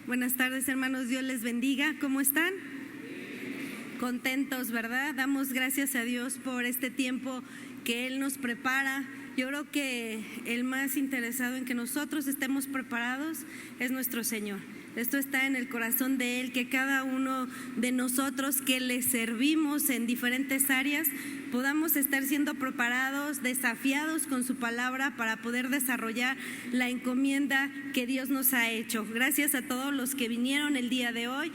Buenas tardes, hermanos, Dios les bendiga. ¿Cómo están? Contentos, ¿verdad? Damos gracias a Dios por este tiempo que Él nos prepara. Yo creo que el más interesado en que nosotros estemos preparados es nuestro Señor. Esto está en el corazón de Él, que cada uno de nosotros que le servimos en diferentes áreas podamos estar siendo preparados, desafiados con su palabra para poder desarrollar la encomienda que Dios nos ha hecho. Gracias a todos los que vinieron el día de hoy,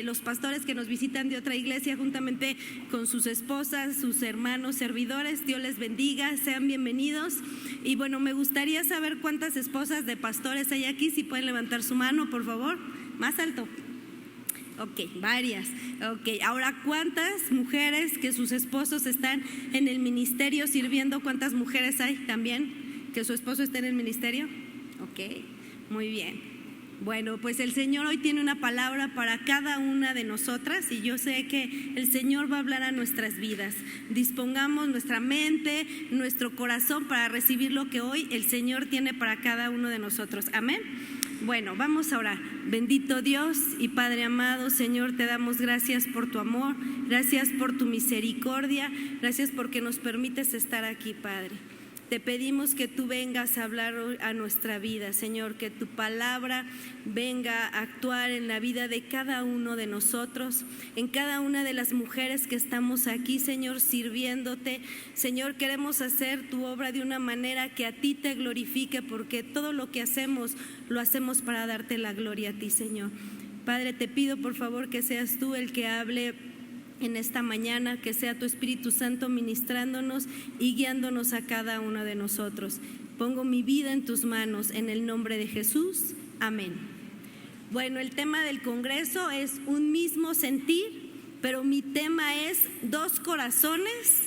los pastores que nos visitan de otra iglesia juntamente con sus esposas, sus hermanos, servidores. Dios les bendiga, sean bienvenidos. Y bueno, me gustaría saber cuántas esposas de pastores hay aquí, si pueden levantar su mano, por favor. Más alto. Ok, varias. Ok, ahora, ¿cuántas mujeres que sus esposos están en el ministerio sirviendo? ¿Cuántas mujeres hay también que su esposo esté en el ministerio? Ok, muy bien. Bueno, pues el Señor hoy tiene una palabra para cada una de nosotras y yo sé que el Señor va a hablar a nuestras vidas. Dispongamos nuestra mente, nuestro corazón para recibir lo que hoy el Señor tiene para cada uno de nosotros. Amén. Bueno, vamos a orar. Bendito Dios y Padre amado, Señor, te damos gracias por tu amor, gracias por tu misericordia, gracias porque nos permites estar aquí, Padre. Te pedimos que tú vengas a hablar a nuestra vida, Señor, que tu palabra venga a actuar en la vida de cada uno de nosotros, en cada una de las mujeres que estamos aquí, Señor, sirviéndote. Señor, queremos hacer tu obra de una manera que a ti te glorifique, porque todo lo que hacemos, lo hacemos para darte la gloria a ti, Señor. Padre, te pido por favor que seas tú el que hable en esta mañana, que sea tu Espíritu Santo ministrándonos y guiándonos a cada uno de nosotros. Pongo mi vida en tus manos, en el nombre de Jesús. Amén. Bueno, el tema del congreso es un mismo sentir, pero mi tema es 2 corazones,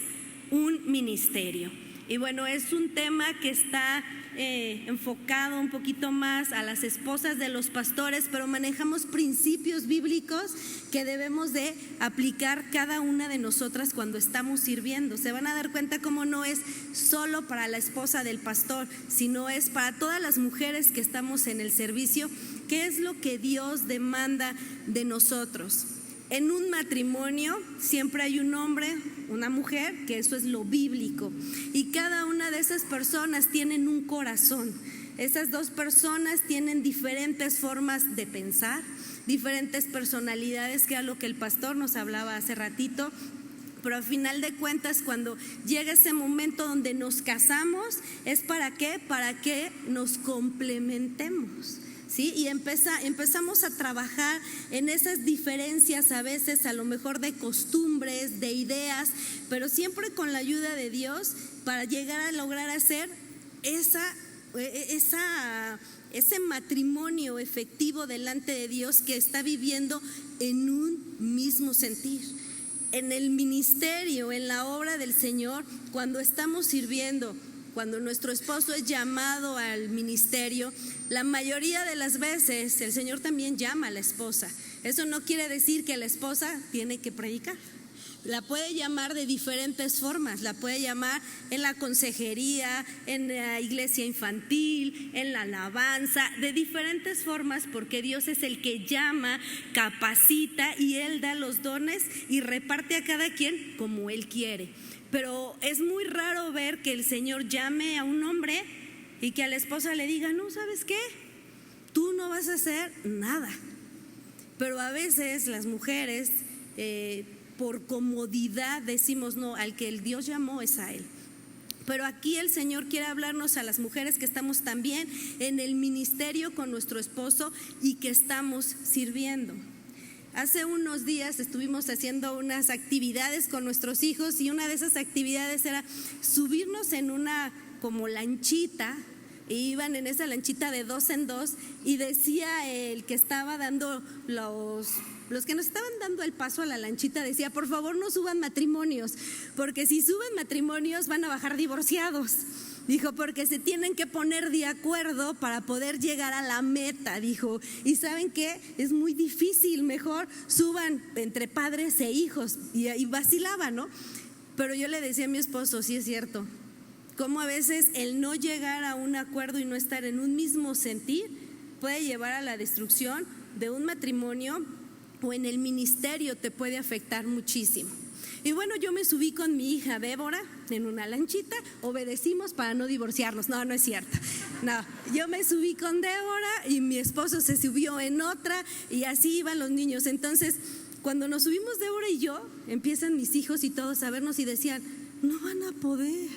un ministerio. Y bueno, es un tema que está enfocado un poquito más a las esposas de los pastores, pero manejamos principios bíblicos que debemos de aplicar cada una de nosotras cuando estamos sirviendo. Se van a dar cuenta cómo no es solo para la esposa del pastor, sino es para todas las mujeres que estamos en el servicio. ¿Qué es lo que Dios demanda de nosotros? En un matrimonio siempre hay un hombre, una mujer, que eso es lo bíblico. Y cada una de esas personas tienen un corazón. Esas 2 personas tienen diferentes formas de pensar, diferentes personalidades, que era lo que el pastor nos hablaba hace ratito. Pero al final de cuentas, cuando llega ese momento donde nos casamos, ¿es para qué? Para que nos complementemos. ¿Sí? Y empezamos a trabajar en esas diferencias, a veces a lo mejor de costumbres, de ideas, pero siempre con la ayuda de Dios para llegar a lograr hacer ese matrimonio efectivo delante de Dios que está viviendo en un mismo sentir. En el ministerio, en la obra del Señor, cuando estamos sirviendo, cuando nuestro esposo es llamado al ministerio, la mayoría de las veces el Señor también llama a la esposa. Eso no quiere decir que la esposa tiene que predicar. La puede llamar de diferentes formas, la puede llamar en la consejería, en la iglesia infantil, en la alabanza, de diferentes formas, porque Dios es el que llama, capacita y Él da los dones y reparte a cada quien como Él quiere. Pero es muy raro ver que el Señor llame a un hombre y que a la esposa le diga: no, ¿sabes qué? Tú no vas a hacer nada. Pero a veces las mujeres, por comodidad, decimos: no, al que el Dios llamó es a Él. Pero aquí el Señor quiere hablarnos a las mujeres que estamos también en el ministerio con nuestro esposo y que estamos sirviendo. Hace unos días estuvimos haciendo unas actividades con nuestros hijos y una de esas actividades era subirnos en una como lanchita, e iban en esa lanchita de 2 en 2 y decía el que estaba dando los que nos estaban dando el paso a la lanchita, decía: por favor no suban matrimonios, porque si suben matrimonios van a bajar divorciados. Dijo, porque se tienen que poner de acuerdo para poder llegar a la meta, dijo. Y ¿saben qué? Es muy difícil, mejor suban entre padres e hijos. Y vacilaba, ¿no? Pero yo le decía a mi esposo: sí es cierto, cómo a veces el no llegar a un acuerdo y no estar en un mismo sentir puede llevar a la destrucción de un matrimonio o en el ministerio te puede afectar muchísimo. Y bueno, yo me subí con mi hija Débora en una lanchita, obedecimos para no divorciarnos. No, no es cierto. No, yo me subí con Débora y mi esposo se subió en otra y así iban los niños. Entonces, cuando nos subimos Débora y yo, empiezan mis hijos y todos a vernos y decían, no van a poder.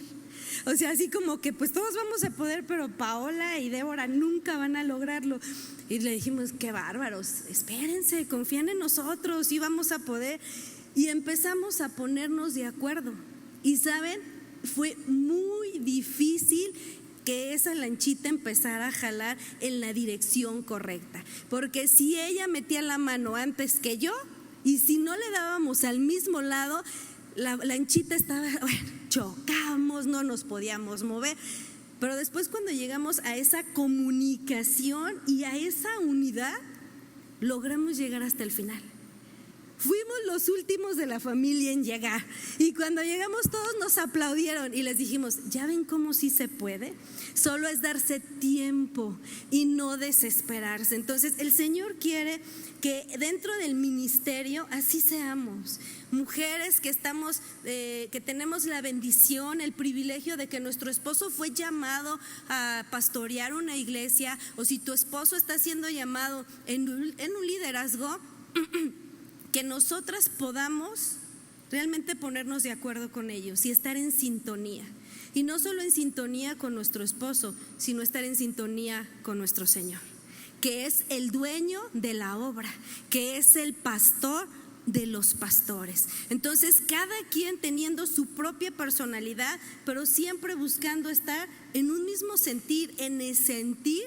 O sea, así como que pues todos vamos a poder, pero Paola y Débora nunca van a lograrlo. Y le dijimos, qué bárbaros, espérense, confían en nosotros y vamos a poder. Y empezamos a ponernos de acuerdo. Y saben, fue muy difícil que esa lanchita empezara a jalar en la dirección correcta. Porque si ella metía la mano antes que yo, y si no le dábamos al mismo lado, la lanchita estaba, bueno, chocamos, no nos podíamos mover. Pero después, cuando llegamos a esa comunicación y a esa unidad, logramos llegar hasta el final. Fuimos los últimos de la familia en llegar y cuando llegamos todos nos aplaudieron y les dijimos, ¿ya ven cómo sí se puede? Solo es darse tiempo y no desesperarse. Entonces el Señor quiere que dentro del ministerio así seamos. Mujeres que que tenemos la bendición, el privilegio de que nuestro esposo fue llamado a pastorear una iglesia, o si tu esposo está siendo llamado en un liderazgo, que nosotras podamos realmente ponernos de acuerdo con ellos y estar en sintonía. Y no solo en sintonía con nuestro esposo, sino estar en sintonía con nuestro Señor, que es el dueño de la obra, que es el pastor de los pastores. Entonces, cada quien teniendo su propia personalidad, pero siempre buscando estar en un mismo sentir, en el sentir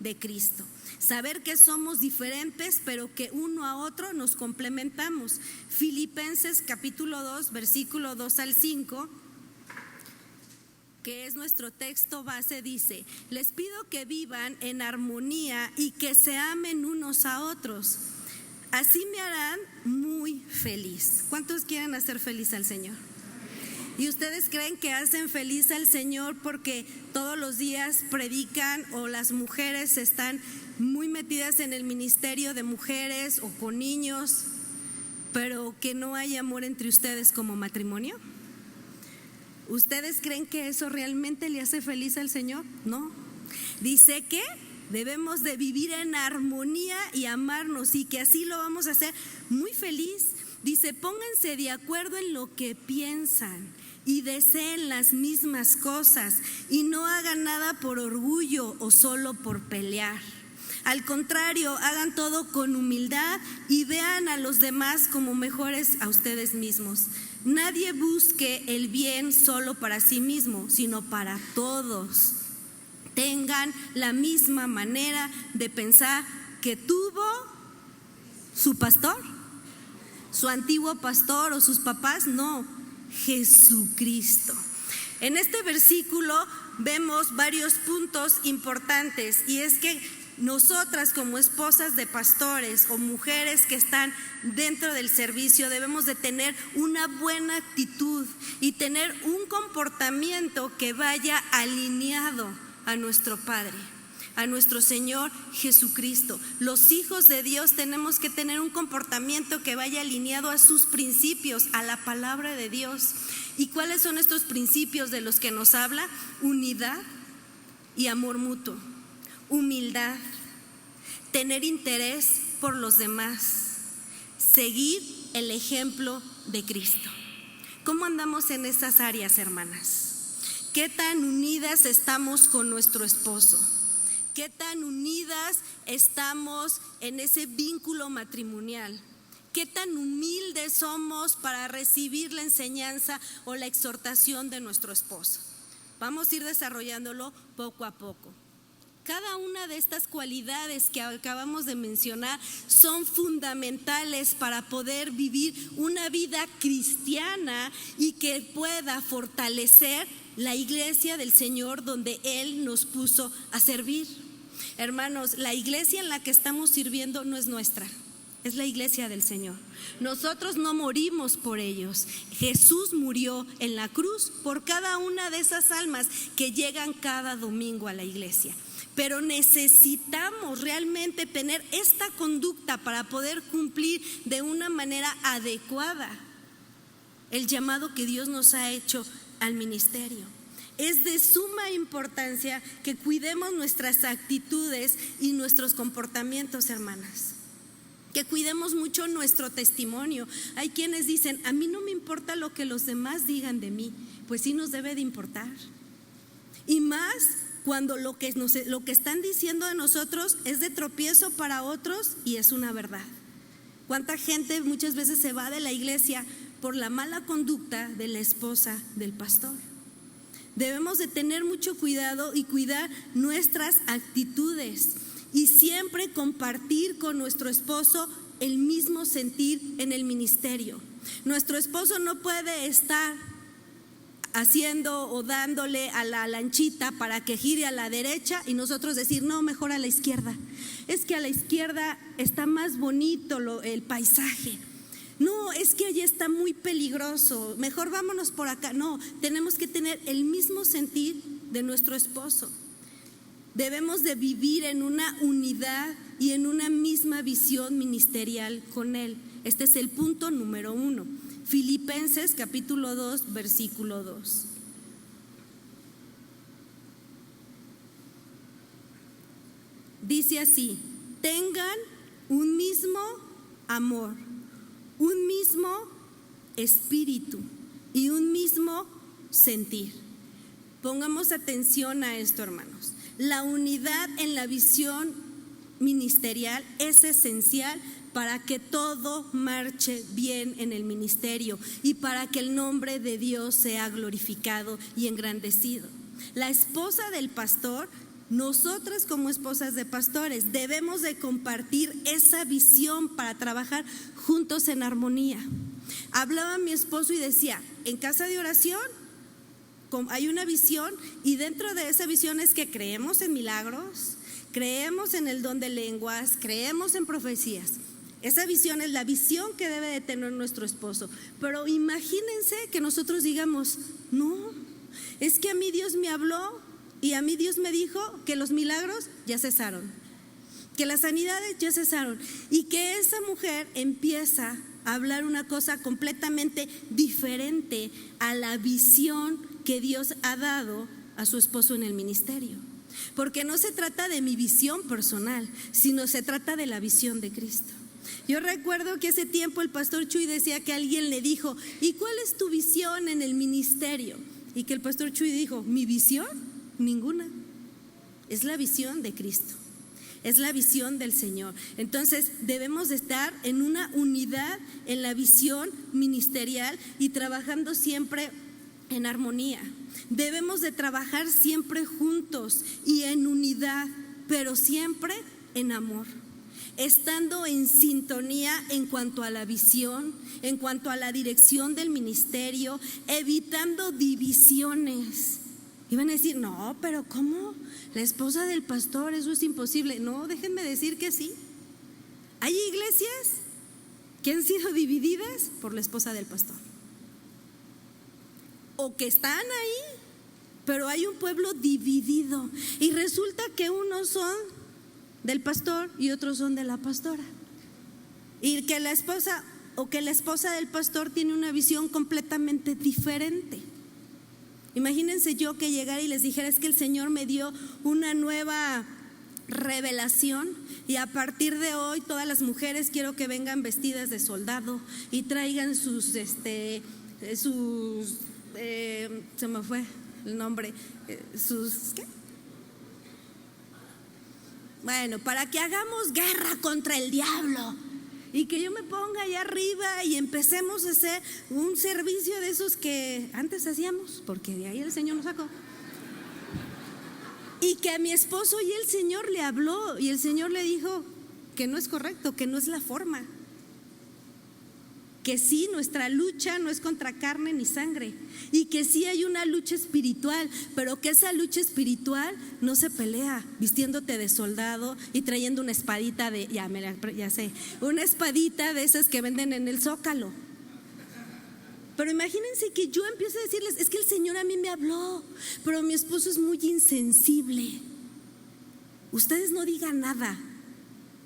de Cristo. Saber que somos diferentes, pero que uno a otro nos complementamos. Filipenses capítulo 2, versículo 2 al 5, que es nuestro texto base, dice: les pido que vivan en armonía y que se amen unos a otros. Así me harán muy feliz. ¿Cuántos quieren hacer feliz al Señor? ¿Y ustedes creen que hacen feliz al Señor porque todos los días predican o las mujeres están muy metidas en el ministerio de mujeres o con niños, pero que no hay amor entre ustedes como matrimonio? ¿Ustedes creen que eso realmente le hace feliz al Señor? No. Dice que debemos de vivir en armonía y amarnos, y que así lo vamos a hacer muy feliz. Dice: pónganse de acuerdo en lo que piensan y deseen las mismas cosas, y no hagan nada por orgullo o solo por pelear. Al contrario, hagan todo con humildad y vean a los demás como mejores a ustedes mismos. Nadie busque el bien solo para sí mismo, sino para todos. Tengan la misma manera de pensar que tuvo su pastor, su antiguo pastor o sus papás. No, Jesucristo. En este versículo vemos varios puntos importantes, y es que nosotras, como esposas de pastores o mujeres que están dentro del servicio, debemos de tener una buena actitud y tener un comportamiento que vaya alineado a nuestro Padre, a nuestro Señor Jesucristo. Los hijos de Dios tenemos que tener un comportamiento que vaya alineado a sus principios, a la palabra de Dios. ¿Y cuáles son estos principios de los que nos habla? Unidad y amor mutuo, humildad, tener interés por los demás, seguir el ejemplo de Cristo. ¿Cómo andamos en esas áreas, hermanas? ¿Qué tan unidas estamos con nuestro esposo? ¿Qué tan unidas estamos en ese vínculo matrimonial? ¿Qué tan humildes somos para recibir la enseñanza o la exhortación de nuestro esposo? Vamos a ir desarrollándolo poco a poco. Cada una de estas cualidades que acabamos de mencionar son fundamentales para poder vivir una vida cristiana y que pueda fortalecer la iglesia del Señor donde Él nos puso a servir. Hermanos, la iglesia en la que estamos sirviendo no es nuestra, es la iglesia del Señor. Nosotros no morimos por ellos. Jesús murió en la cruz por cada una de esas almas que llegan cada domingo a la iglesia. pero necesitamos realmente tener esta conducta para poder cumplir de una manera adecuada el llamado que Dios nos ha hecho al ministerio. Es de suma importancia que cuidemos nuestras actitudes y nuestros comportamientos, hermanas. Que cuidemos mucho nuestro testimonio. Hay quienes dicen, a mí no me importa lo que los demás digan de mí. Pues sí nos debe de importar. Y más cuando lo que están diciendo de nosotros es de tropiezo para otros y es una verdad. ¿Cuánta gente muchas veces se va de la iglesia por la mala conducta de la esposa del pastor? Debemos de tener mucho cuidado y cuidar nuestras actitudes y siempre compartir con nuestro esposo el mismo sentir en el ministerio. Nuestro esposo no puede estar haciendo o dándole a la lanchita para que gire a la derecha y nosotros decir, no, mejor a la izquierda. Es que a la izquierda está más bonito el paisaje. No, es que allí está muy peligroso, mejor vámonos por acá. No, tenemos que tener el mismo sentir de nuestro esposo. Debemos de vivir en una unidad y en una misma visión ministerial con él. Este es el punto número 1. Filipenses capítulo 2, versículo 2. Dice así: tengan un mismo amor, un mismo espíritu y un mismo sentir. Pongamos atención a esto, hermanos. La unidad en la visión ministerial es esencial para que todo marche bien en el ministerio y para que el nombre de Dios sea glorificado y engrandecido. La esposa del pastor, nosotras como esposas de pastores, debemos de compartir esa visión para trabajar juntos en armonía. Hablaba mi esposo y decía, en casa de oración hay una visión y dentro de esa visión es que creemos en milagros, creemos en el don de lenguas, creemos en profecías. Esa visión es la visión que debe de tener nuestro esposo. Pero imagínense que nosotros digamos, no, es que a mí Dios me habló y a mí Dios me dijo que los milagros ya cesaron, que las sanidades ya cesaron, y que esa mujer empieza a hablar una cosa completamente diferente a la visión que Dios ha dado a su esposo en el ministerio. Porque no se trata de mi visión personal, sino se trata de la visión de Cristo. Yo recuerdo que hace tiempo el pastor Chuy decía que alguien le dijo, ¿y cuál es tu visión en el ministerio? Y que el pastor Chuy dijo, ¿mi visión? Ninguna. Es la visión de Cristo, es la visión del Señor. Entonces debemos de estar en una unidad en la visión ministerial y trabajando siempre en armonía. Debemos de trabajar siempre juntos y en unidad, pero siempre en amor, estando en sintonía en cuanto a la visión, en cuanto a la dirección del ministerio, evitando divisiones. Y van a decir, no, pero ¿cómo? La esposa del pastor, eso es imposible. No, déjenme decir que sí. Hay iglesias que han sido divididas por la esposa del pastor, o que están ahí, pero hay un pueblo dividido y resulta que unos son del pastor y otros son de la pastora, y que la esposa del pastor tiene una visión completamente diferente. Imagínense yo que llegara y les dijera, es que el Señor me dio una nueva revelación y a partir de hoy todas las mujeres quiero que vengan vestidas de soldado y traigan se me fue el nombre, ¿qué? Bueno, para que hagamos guerra contra el diablo y que yo me ponga allá arriba y empecemos a hacer un servicio de esos que antes hacíamos, porque de ahí el Señor nos sacó. Y que a mi esposo y el Señor le habló y el Señor le dijo que no es correcto, que no es la forma. Que sí, nuestra lucha no es contra carne ni sangre, y que sí hay una lucha espiritual, pero que esa lucha espiritual no se pelea vistiéndote de soldado y trayendo una espadita una espadita de esas que venden en el Zócalo. Pero imagínense que yo empiezo a decirles, es que el Señor a mí me habló, pero mi esposo es muy insensible. ustedes no digan nada.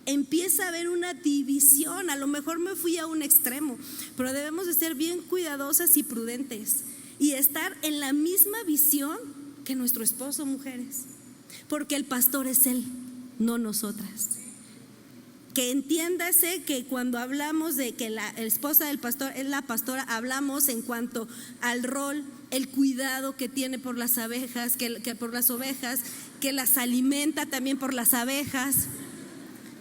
Empieza a haber una división. A lo mejor me fui a un extremo, pero debemos de ser bien cuidadosas y prudentes y estar en la misma visión que nuestro esposo, mujeres, porque el pastor es él, no nosotras. Que entiéndase que cuando hablamos de que la esposa del pastor es la pastora, hablamos en cuanto al rol, el cuidado que tiene por las abejas, que por las ovejas, que las alimenta también por las abejas.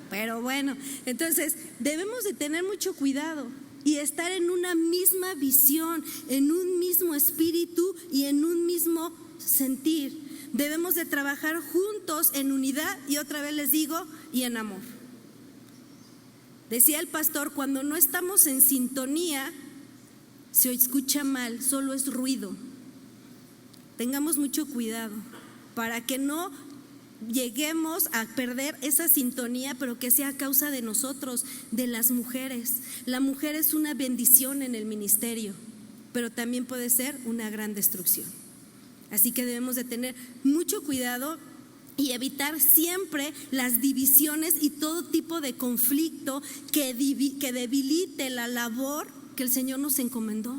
Pero bueno, entonces debemos de tener mucho cuidado y estar en una misma visión, en un mismo espíritu y en un mismo sentir. Debemos de trabajar juntos en unidad y otra vez les digo, y en amor. Decía el pastor, cuando no estamos en sintonía, se escucha mal, solo es ruido. Tengamos mucho cuidado para que no lleguemos a perder esa sintonía, pero que sea a causa de nosotros, de las mujeres. La mujer es una bendición en el ministerio, pero también puede ser una gran destrucción. Así que debemos de tener mucho cuidado y evitar siempre las divisiones y todo tipo de conflicto que debilite la labor que el Señor nos encomendó.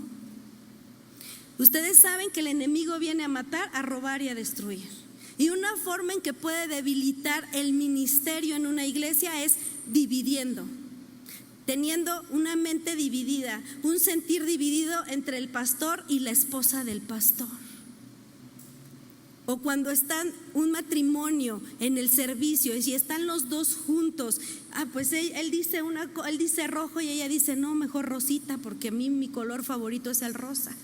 Ustedes saben que el enemigo viene a matar, a robar y a destruir. Y una forma en que puede debilitar el ministerio en una iglesia es dividiendo, teniendo una mente dividida, un sentir dividido entre el pastor y la esposa del pastor. O cuando están un matrimonio en el servicio y están los dos juntos, pues él dice rojo y ella dice no, mejor rosita, porque a mí mi color favorito es el rosa.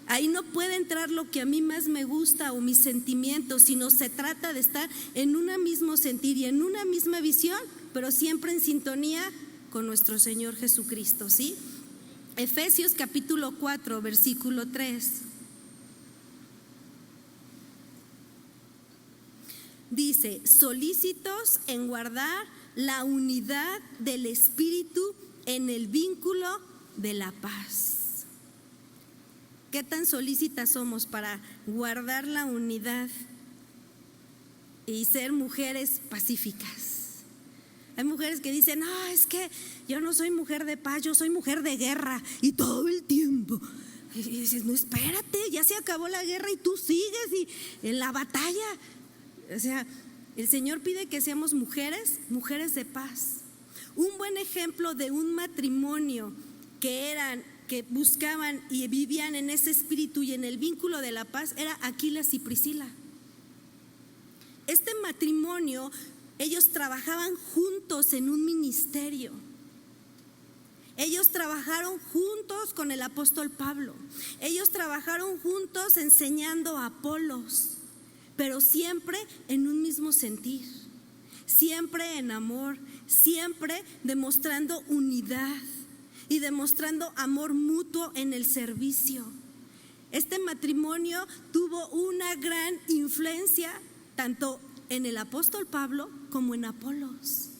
Ahí no puede entrar lo que a mí más me gusta o mis sentimientos, sino se trata de estar en un mismo sentir y en una misma visión, pero siempre en sintonía con nuestro Señor Jesucristo, ¿sí? Efesios capítulo 4, versículo 3. Dice, solícitos en guardar la unidad del Espíritu en el vínculo de la paz. ¿Qué tan solícitas somos para guardar la unidad y ser mujeres pacíficas? Hay mujeres que dicen, no, es que yo no soy mujer de paz, yo soy mujer de guerra y todo el tiempo. Y dices, no, espérate, ya se acabó la guerra y tú sigues y en la batalla. O sea, el Señor pide que seamos mujeres de paz. Un buen ejemplo de un matrimonio que buscaban y vivían en ese espíritu y en el vínculo de la paz era Aquilas y Priscila. Este matrimonio, ellos trabajaban juntos en un ministerio. Ellos trabajaron juntos con el apóstol Pablo. Ellos trabajaron juntos enseñando a Apolos, pero siempre en un mismo sentir, siempre en amor, siempre demostrando unidad y demostrando amor mutuo en el servicio. Este matrimonio tuvo una gran influencia tanto en el apóstol Pablo como en Apolos.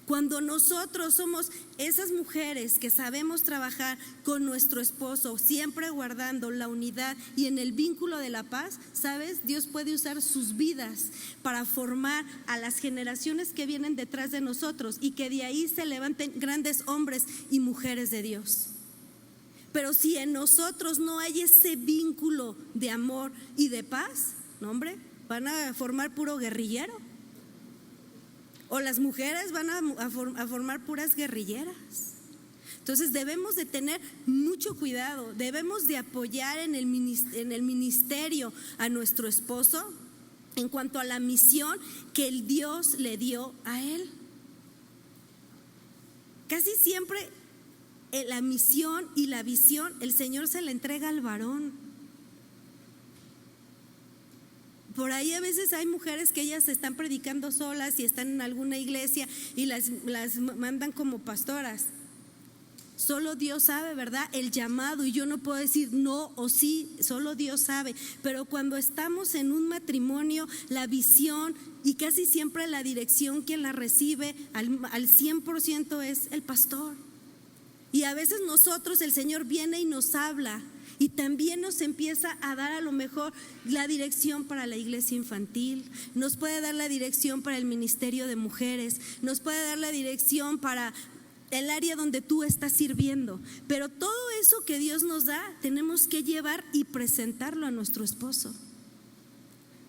Cuando nosotros somos esas mujeres que sabemos trabajar con nuestro esposo, siempre guardando la unidad y en el vínculo de la paz, ¿sabes? Dios puede usar sus vidas para formar a las generaciones que vienen detrás de nosotros y que de ahí se levanten grandes hombres y mujeres de Dios. Pero si en nosotros no hay ese vínculo de amor y de paz, no, hombre, van a formar puro guerrillero. O las mujeres van a formar puras guerrilleras. Entonces debemos de tener mucho cuidado, debemos de apoyar en el ministerio a nuestro esposo en cuanto a la misión que el Dios le dio a él. Casi siempre la misión y la visión el Señor se la entrega al varón. Por ahí a veces hay mujeres que ellas están predicando solas y están en alguna iglesia y las mandan como pastoras. Solo Dios sabe, ¿verdad? El llamado, y yo no puedo decir no o sí, solo Dios sabe. Pero cuando estamos en un matrimonio, la visión y casi siempre la dirección, quien la recibe al 100% es el pastor. Y a veces nosotros, el Señor viene y nos habla Y también nos empieza a dar a lo mejor la dirección para la iglesia infantil, nos puede dar la dirección para el ministerio de mujeres, nos puede dar la dirección para el área donde tú estás sirviendo. Pero todo eso que Dios nos da, tenemos que llevar y presentarlo a nuestro esposo.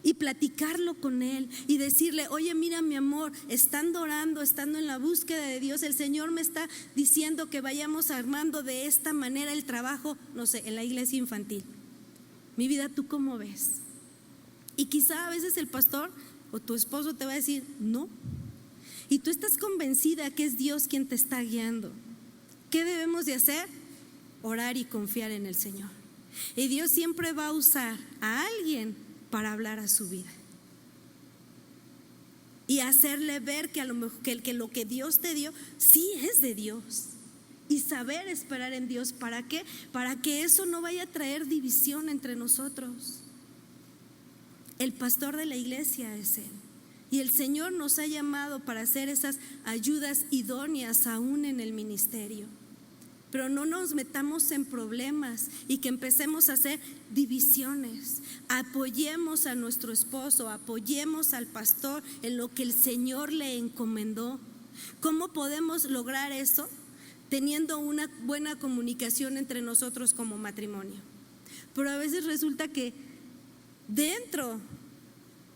Y platicarlo con él y decirle: oye, mira mi amor, estando orando, estando en la búsqueda de Dios, el Señor me está diciendo que vayamos armando de esta manera el trabajo, no sé, en la iglesia infantil. Mi vida, ¿tú cómo ves? Y quizá a veces el pastor o tu esposo te va a decir no, y tú estás convencida que es Dios quien te está guiando. ¿Qué debemos de hacer? Orar y confiar en el Señor. Y Dios siempre va a usar a alguien para hablar a su vida y hacerle ver que a lo mejor que lo que Dios te dio sí es de Dios, y saber esperar en Dios. ¿Para qué? Para que eso no vaya a traer división entre nosotros. El pastor de la iglesia es Él, y el Señor nos ha llamado para hacer esas ayudas idóneas aún en el ministerio. Pero no nos metamos en problemas y que empecemos a hacer divisiones. Apoyemos a nuestro esposo, apoyemos al pastor en lo que el Señor le encomendó. ¿Cómo podemos lograr eso? Teniendo una buena comunicación entre nosotros como matrimonio. Pero a veces resulta que dentro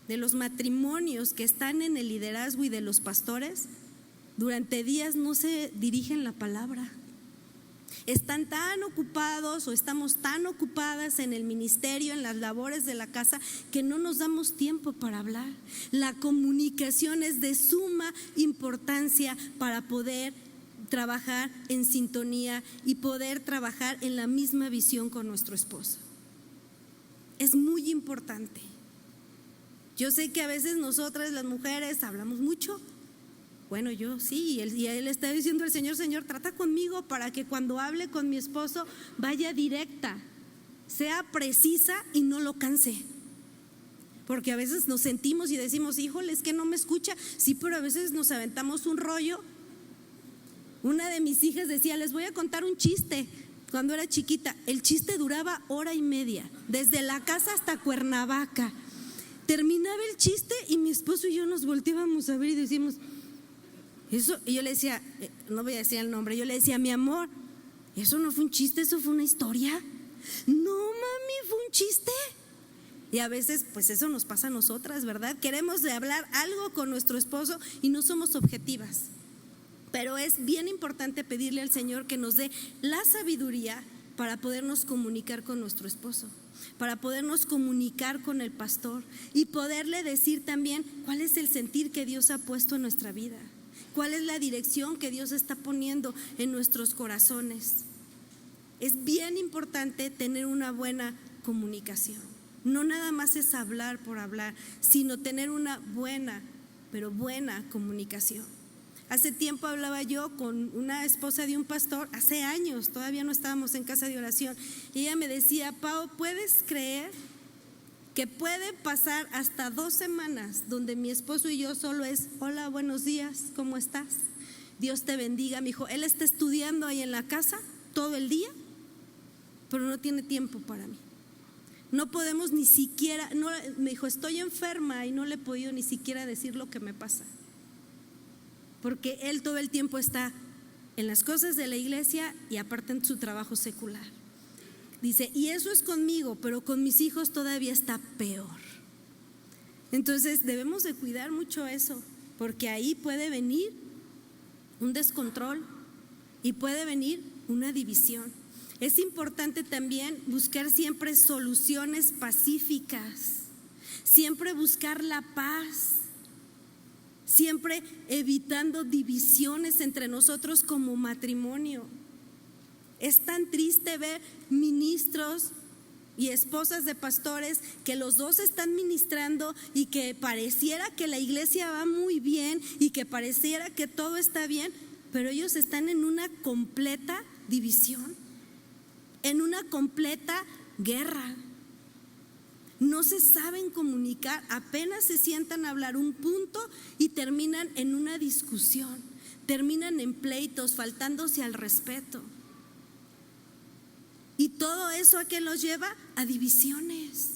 de los matrimonios que están en el liderazgo y de los pastores, durante días no se dirigen la palabra. Están tan ocupados o estamos tan ocupadas en el ministerio, en las labores de la casa, que no nos damos tiempo para hablar. La comunicación es de suma importancia para poder trabajar en sintonía y poder trabajar en la misma visión con nuestro esposo. Es muy importante. Yo sé que a veces nosotras las mujeres hablamos mucho. Bueno, yo sí, y él está diciendo al Señor: Señor, trata conmigo para que cuando hable con mi esposo vaya directa, sea precisa y no lo canse. Porque a veces nos sentimos y decimos: híjole, es que no me escucha. Sí, pero a veces nos aventamos un rollo. Una de mis hijas decía: les voy a contar un chiste. Cuando era chiquita, el chiste duraba 1:30, desde la casa hasta Cuernavaca. Terminaba el chiste y mi esposo y yo nos volteábamos a ver y decimos: eso. Y yo le decía, no voy a decir el nombre, yo le decía: mi amor, eso no fue un chiste, eso fue una historia. No, mami, fue un chiste. Y a veces pues eso nos pasa a nosotras, ¿verdad? Queremos de hablar algo con nuestro esposo y no somos objetivas. Pero es bien importante pedirle al Señor que nos dé la sabiduría para podernos comunicar con nuestro esposo, para podernos comunicar con el pastor y poderle decir también cuál es el sentir que Dios ha puesto en nuestra vida. ¿Cuál es la dirección que Dios está poniendo en nuestros corazones? Es bien importante tener una buena comunicación. No nada más es hablar por hablar, sino tener una buena, pero buena comunicación. Hace tiempo hablaba yo con una esposa de un pastor, hace años, todavía no estábamos en casa de oración, y ella me decía: Pau, ¿puedes creer que puede pasar hasta 2 semanas donde mi esposo y yo solo es hola, buenos días, ¿cómo estás? Dios te bendiga? Me dijo, él está estudiando ahí en la casa todo el día, pero no tiene tiempo para mí. No podemos ni siquiera, no, me dijo, estoy enferma y no le he podido ni siquiera decir lo que me pasa. Porque él todo el tiempo está en las cosas de la iglesia y aparte en su trabajo secular. Dice, y eso es conmigo, pero con mis hijos todavía está peor. Entonces debemos de cuidar mucho eso, porque ahí puede venir un descontrol y puede venir una división. Es importante también buscar siempre soluciones pacíficas, siempre buscar la paz, siempre evitando divisiones entre nosotros como matrimonio. Es tan triste ver ministros y esposas de pastores que los dos están ministrando y que pareciera que la iglesia va muy bien y que pareciera que todo está bien, pero ellos están en una completa división, en una completa guerra. No se saben comunicar, apenas se sientan a hablar un punto y terminan en una discusión, terminan en pleitos, faltándose al respeto. Y todo eso ¿a qué los lleva? A divisiones.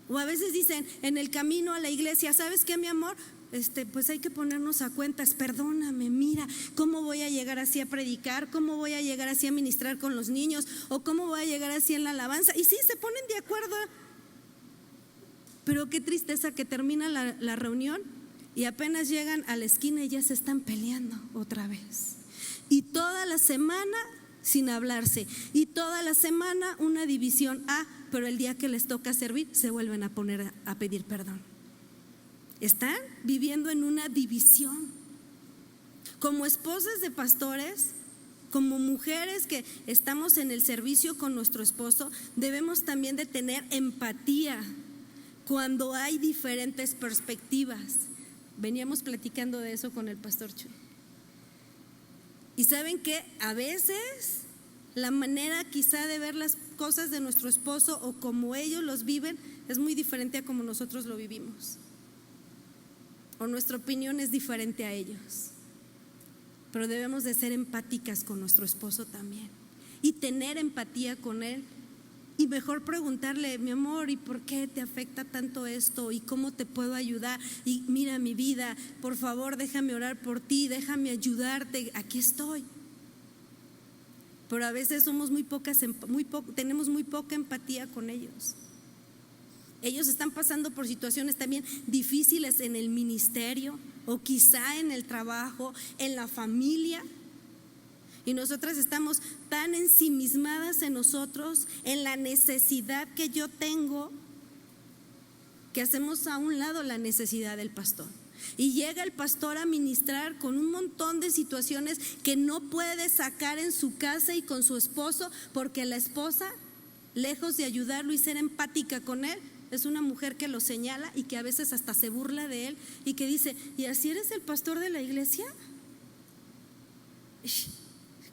O a veces dicen en el camino a la iglesia, ¿sabes qué, mi amor? Pues hay que ponernos a cuentas, perdóname, mira, ¿cómo voy a llegar así a predicar? ¿Cómo voy a llegar así a ministrar con los niños? ¿O cómo voy a llegar así en la alabanza? Y sí, se ponen de acuerdo. Pero qué tristeza que termina la reunión y apenas llegan a la esquina y ya se están peleando otra vez. Y toda la semana sin hablarse, y toda la semana una división. Pero el día que les toca servir se vuelven a poner a pedir perdón. Están viviendo en una división. Como esposas de pastores, como mujeres que estamos en el servicio con nuestro esposo, debemos también de tener empatía cuando hay diferentes perspectivas. Veníamos platicando de eso con el pastor Chuy. Y saben que a veces la manera quizá de ver las cosas de nuestro esposo o como ellos los viven es muy diferente a como nosotros lo vivimos. O nuestra opinión es diferente a ellos. Pero debemos de ser empáticas con nuestro esposo también y tener empatía con él. Y mejor preguntarle, mi amor, ¿y por qué te afecta tanto esto? ¿Y cómo te puedo ayudar? Y mira mi vida, por favor déjame orar por ti, déjame ayudarte, aquí estoy. Pero a veces somos tenemos muy poca empatía con ellos. Ellos están pasando por situaciones también difíciles en el ministerio o quizá en el trabajo, en la familia. Y nosotras estamos tan ensimismadas en nosotros, en la necesidad que yo tengo, que hacemos a un lado la necesidad del pastor. Y llega el pastor a ministrar con un montón de situaciones que no puede sacar en su casa y con su esposo, porque la esposa, lejos de ayudarlo y ser empática con él, es una mujer que lo señala y que a veces hasta se burla de él y que dice, ¿y así eres el pastor de la iglesia?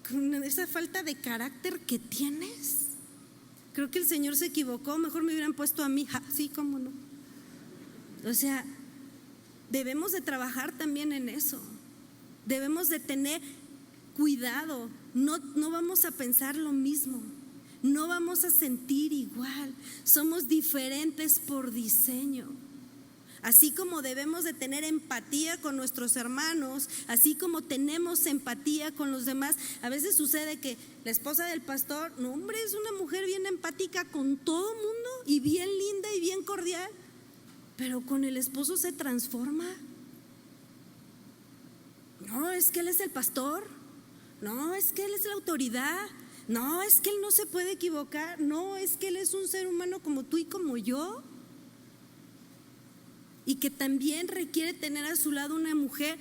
Con esa falta de carácter que tienes, creo que el Señor se equivocó, mejor me hubieran puesto a mi hija. Sí, cómo no. O sea, debemos de trabajar también en eso. Debemos de tener cuidado. No vamos a pensar lo mismo, no vamos a sentir igual. Somos diferentes por diseño. Así como debemos de tener empatía con nuestros hermanos, así como tenemos empatía con los demás, a veces sucede que la esposa del pastor, no hombre, es una mujer bien empática con todo el mundo y bien linda y bien cordial, pero con el esposo se transforma. No, es que él es el pastor, no, es que él es la autoridad, no, es que él no se puede equivocar, no, es que él es un ser humano como tú y como yo. Y que también requiere tener a su lado una mujer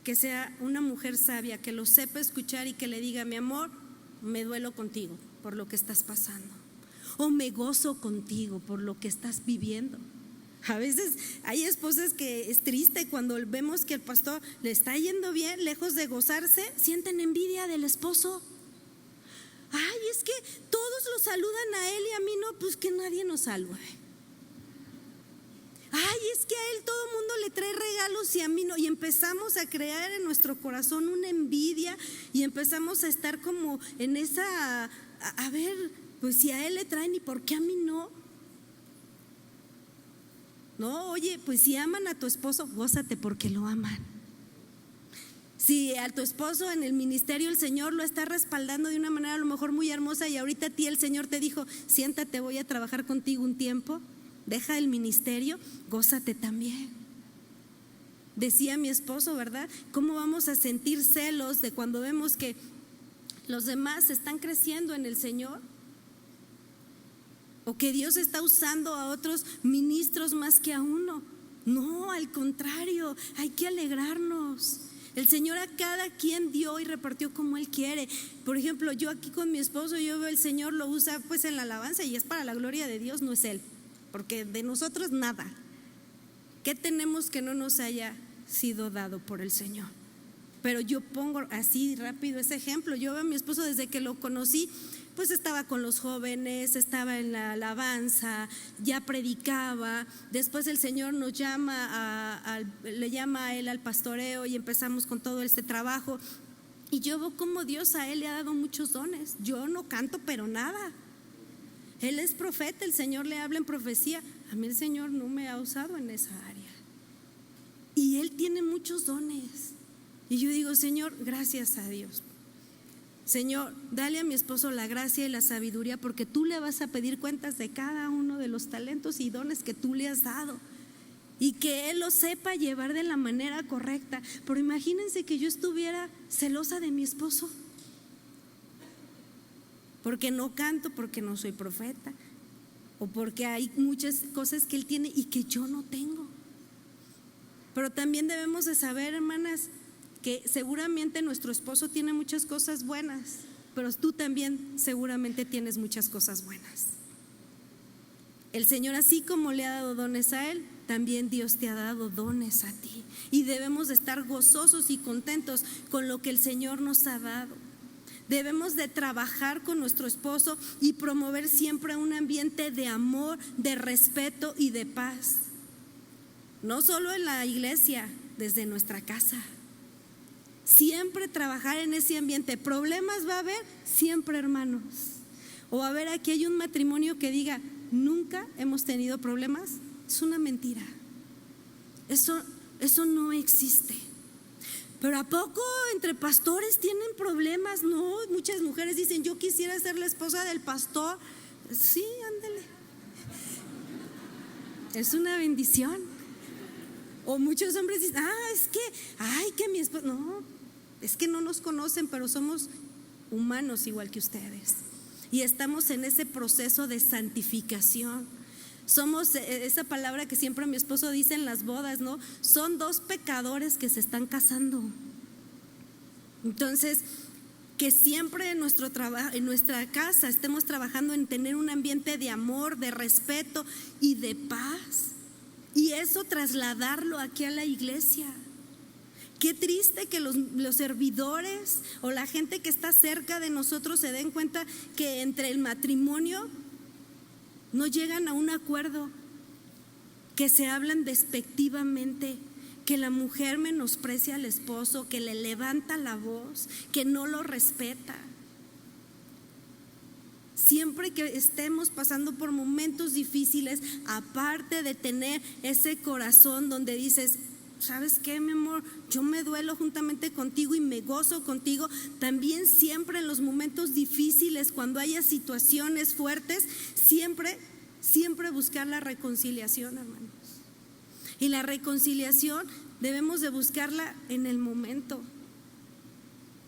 que sea una mujer sabia, que lo sepa escuchar y que le diga, mi amor, me duelo contigo por lo que estás pasando, o me gozo contigo por lo que estás viviendo. A veces hay esposas que es triste cuando vemos que el pastor le está yendo bien, lejos de gozarse, sienten envidia del esposo. Ay, es que todos lo saludan a él y a mí no, pues que nadie nos salude. Ay, es que a él todo el mundo le trae regalos y a mí no. Y empezamos a crear en nuestro corazón una envidia y empezamos a estar como en esa, a ver, pues si a él le traen y por qué a mí no. No, oye, pues si aman a tu esposo, gózate porque lo aman. Si a tu esposo en el ministerio el Señor lo está respaldando de una manera a lo mejor muy hermosa y ahorita a ti el Señor te dijo, siéntate, voy a trabajar contigo un tiempo. Deja el ministerio, gózate también. Decía mi esposo, ¿verdad? ¿Cómo vamos a sentir celos de cuando vemos que los demás están creciendo en el Señor? O que Dios está usando a otros ministros más que a uno. No, al contrario, hay que alegrarnos. El Señor a cada quien dio y repartió como Él quiere. Por ejemplo, yo aquí con mi esposo, yo veo el Señor lo usa pues en la alabanza y es para la gloria de Dios, no es Él. Porque de nosotros nada. ¿Qué tenemos que no nos haya sido dado por el Señor? Pero yo pongo así rápido ese ejemplo. Yo veo a mi esposo desde que lo conocí, pues estaba con los jóvenes, estaba en la alabanza, ya predicaba. Después el Señor nos llama le llama a él al pastoreo y empezamos con todo este trabajo. Y yo veo cómo Dios a él le ha dado muchos dones. Yo no canto, pero nada. Él es profeta, el Señor le habla en profecía. A mí el Señor no me ha usado en esa área. Y él tiene muchos dones. Y yo digo, Señor, gracias a Dios. Señor, dale a mi esposo la gracia y la sabiduría, porque tú le vas a pedir cuentas de cada uno de los talentos y dones que tú le has dado. Y que él lo sepa llevar de la manera correcta. Pero imagínense que yo estuviera celosa de mi esposo, porque no canto, porque no soy profeta, o porque hay muchas cosas que él tiene y que yo no tengo. Pero también debemos de saber, hermanas, que seguramente nuestro esposo tiene muchas cosas buenas, pero tú también seguramente tienes muchas cosas buenas. El Señor, así como le ha dado dones a él, también Dios te ha dado dones a ti. Y debemos de estar gozosos y contentos con lo que el Señor nos ha dado. Debemos de trabajar con nuestro esposo y promover siempre un ambiente de amor, de respeto y de paz. No solo en la iglesia, desde nuestra casa. Siempre trabajar en ese ambiente. Problemas va a haber siempre, hermanos. O a ver, aquí hay un matrimonio que diga, nunca hemos tenido problemas. Es una mentira. Eso no existe. Pero ¿a poco entre pastores tienen problemas? No, muchas mujeres dicen, yo quisiera ser la esposa del pastor. Sí, ándale. Es una bendición. O muchos hombres dicen, que mi esposa. No, es que no nos conocen, pero somos humanos igual que ustedes. Y estamos en ese proceso de santificación. Somos esa palabra que siempre mi esposo dice en las bodas, ¿no? Son dos pecadores que se están casando. Entonces, que siempre en nuestro trabajo, en nuestra casa, estemos trabajando en tener un ambiente de amor, de respeto y de paz. Y eso trasladarlo aquí a la iglesia. Qué triste que los servidores o la gente que está cerca de nosotros se den cuenta que entre el matrimonio no llegan a un acuerdo, que se hablan despectivamente, que la mujer menosprecia al esposo, que le levanta la voz, que no lo respeta. Siempre que estemos pasando por momentos difíciles, aparte de tener ese corazón donde dices, ¿sabes qué, mi amor? Yo me duelo juntamente contigo y me gozo contigo. También siempre en los momentos difíciles, cuando haya situaciones fuertes, siempre buscar la reconciliación, hermanos. Y la reconciliación debemos de buscarla en el momento.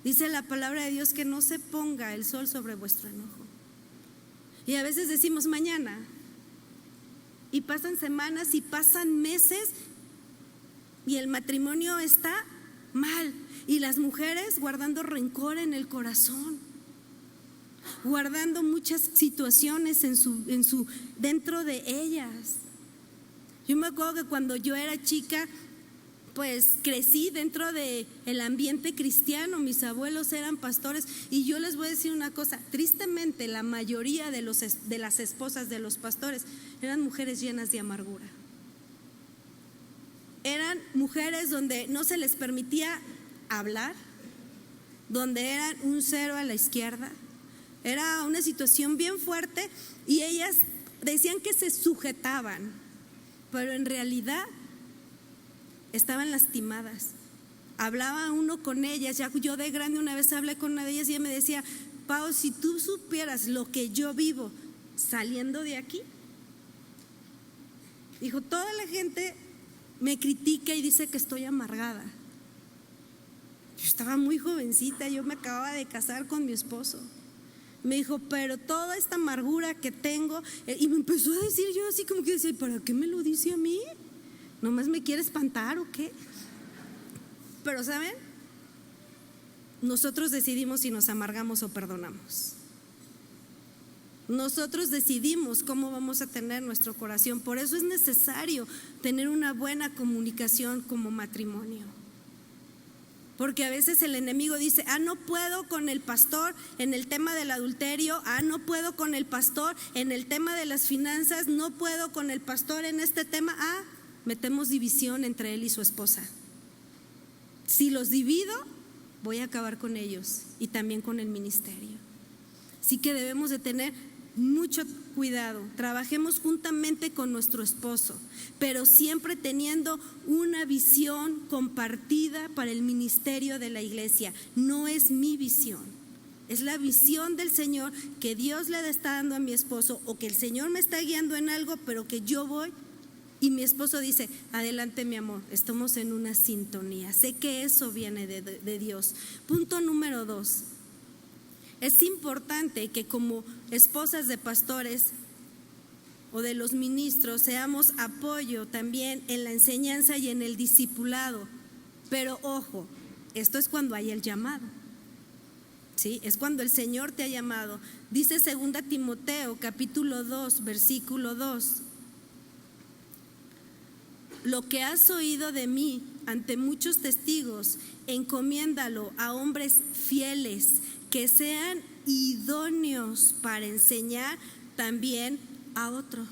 Dice la palabra de Dios que no se ponga el sol sobre vuestro enojo. Y a veces decimos mañana, y pasan semanas y pasan meses y el matrimonio está mal, y las mujeres guardando rencor en el corazón, guardando muchas situaciones dentro de ellas. Yo me acuerdo que cuando yo era chica, pues crecí dentro del ambiente cristiano. Mis abuelos eran pastores, y yo les voy a decir una cosa, tristemente la mayoría de las esposas de los pastores eran mujeres llenas de amargura. Eran mujeres donde no se les permitía hablar, donde eran un cero a la izquierda. Era una situación bien fuerte, y ellas decían que se sujetaban, pero en realidad estaban lastimadas. Hablaba uno con ellas. Ya yo de grande una vez hablé con una de ellas y ella me decía, Pau, si tú supieras lo que yo vivo saliendo de aquí. Dijo, toda la gente me critica y dice que estoy amargada. Yo estaba muy jovencita, yo me acababa de casar con mi esposo. Me dijo, pero toda esta amargura que tengo, y me empezó a decir, yo así como que decía, ¿para qué me lo dice a mí? ¿Nomás me quiere espantar o qué? Pero ¿saben? Nosotros decidimos si nos amargamos o perdonamos. Nosotros decidimos cómo vamos a tener nuestro corazón. Por eso es necesario tener una buena comunicación como matrimonio. Porque a veces el enemigo dice, no puedo con el pastor en el tema del adulterio, no puedo con el pastor en el tema de las finanzas, no puedo con el pastor en este tema. Metemos división entre él y su esposa. Si los divido, voy a acabar con ellos y también con el ministerio. Así que debemos de tener mucho cuidado. Trabajemos juntamente con nuestro esposo, pero siempre teniendo una visión compartida para el ministerio de la iglesia. No es mi visión, es la visión del Señor que Dios le está dando a mi esposo, o que el Señor me está guiando en algo, pero que yo voy y mi esposo dice: adelante mi amor, estamos en una sintonía. Sé que eso viene de Dios. Punto número 2. Es importante que como esposas de pastores o de los ministros seamos apoyo también en la enseñanza y en el discipulado. Pero ojo, esto es cuando hay el llamado, ¿sí? Es cuando el Señor te ha llamado. Dice 2 Timoteo capítulo 2 versículo 2: lo que has oído de mí ante muchos testigos, encomiéndalo a hombres fieles que sean idóneos para enseñar también a otros.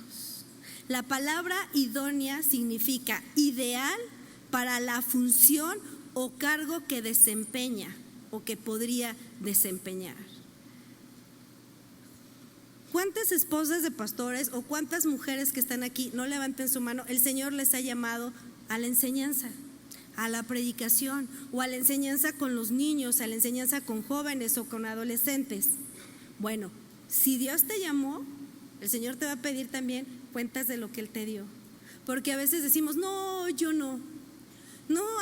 La palabra idónea significa ideal para la función o cargo que desempeña o que podría desempeñar. ¿Cuántas esposas de pastores o cuántas mujeres que están aquí, no levanten su mano, el Señor les ha llamado a la enseñanza, a la predicación, o a la enseñanza con los niños, a la enseñanza con jóvenes o con adolescentes? Bueno, si Dios te llamó, el Señor te va a pedir también cuentas de lo que Él te dio. Porque a veces decimos: no, yo no,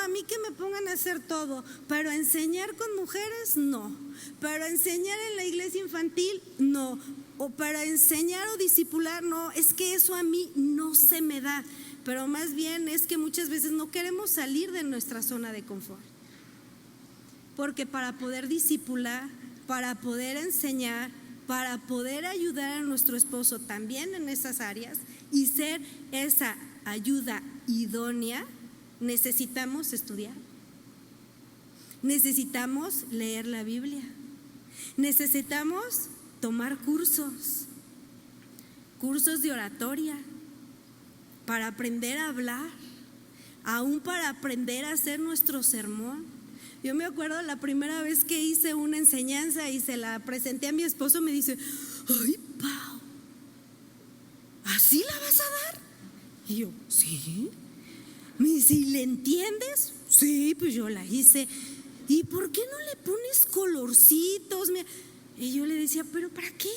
a mí que me pongan a hacer todo, pero a enseñar con mujeres, no, para enseñar en la iglesia infantil, no, o para enseñar o discipular, no, es que eso a mí no se me da. Pero más bien es que muchas veces no queremos salir de nuestra zona de confort, porque para poder discipular, para poder enseñar, para poder ayudar a nuestro esposo también en esas áreas y ser esa ayuda idónea, necesitamos estudiar, necesitamos leer la Biblia, necesitamos tomar cursos de oratoria, para aprender a hablar, aún para aprender a hacer nuestro sermón. Yo me acuerdo la primera vez que hice una enseñanza y se la presenté a mi esposo, me dice: ay, Pau, ¿así la vas a dar? Y yo: sí. Me dice: ¿y le entiendes? Sí, pues yo la hice. ¿Y por qué no le pones colorcitos? Y yo le decía: ¿pero para qué?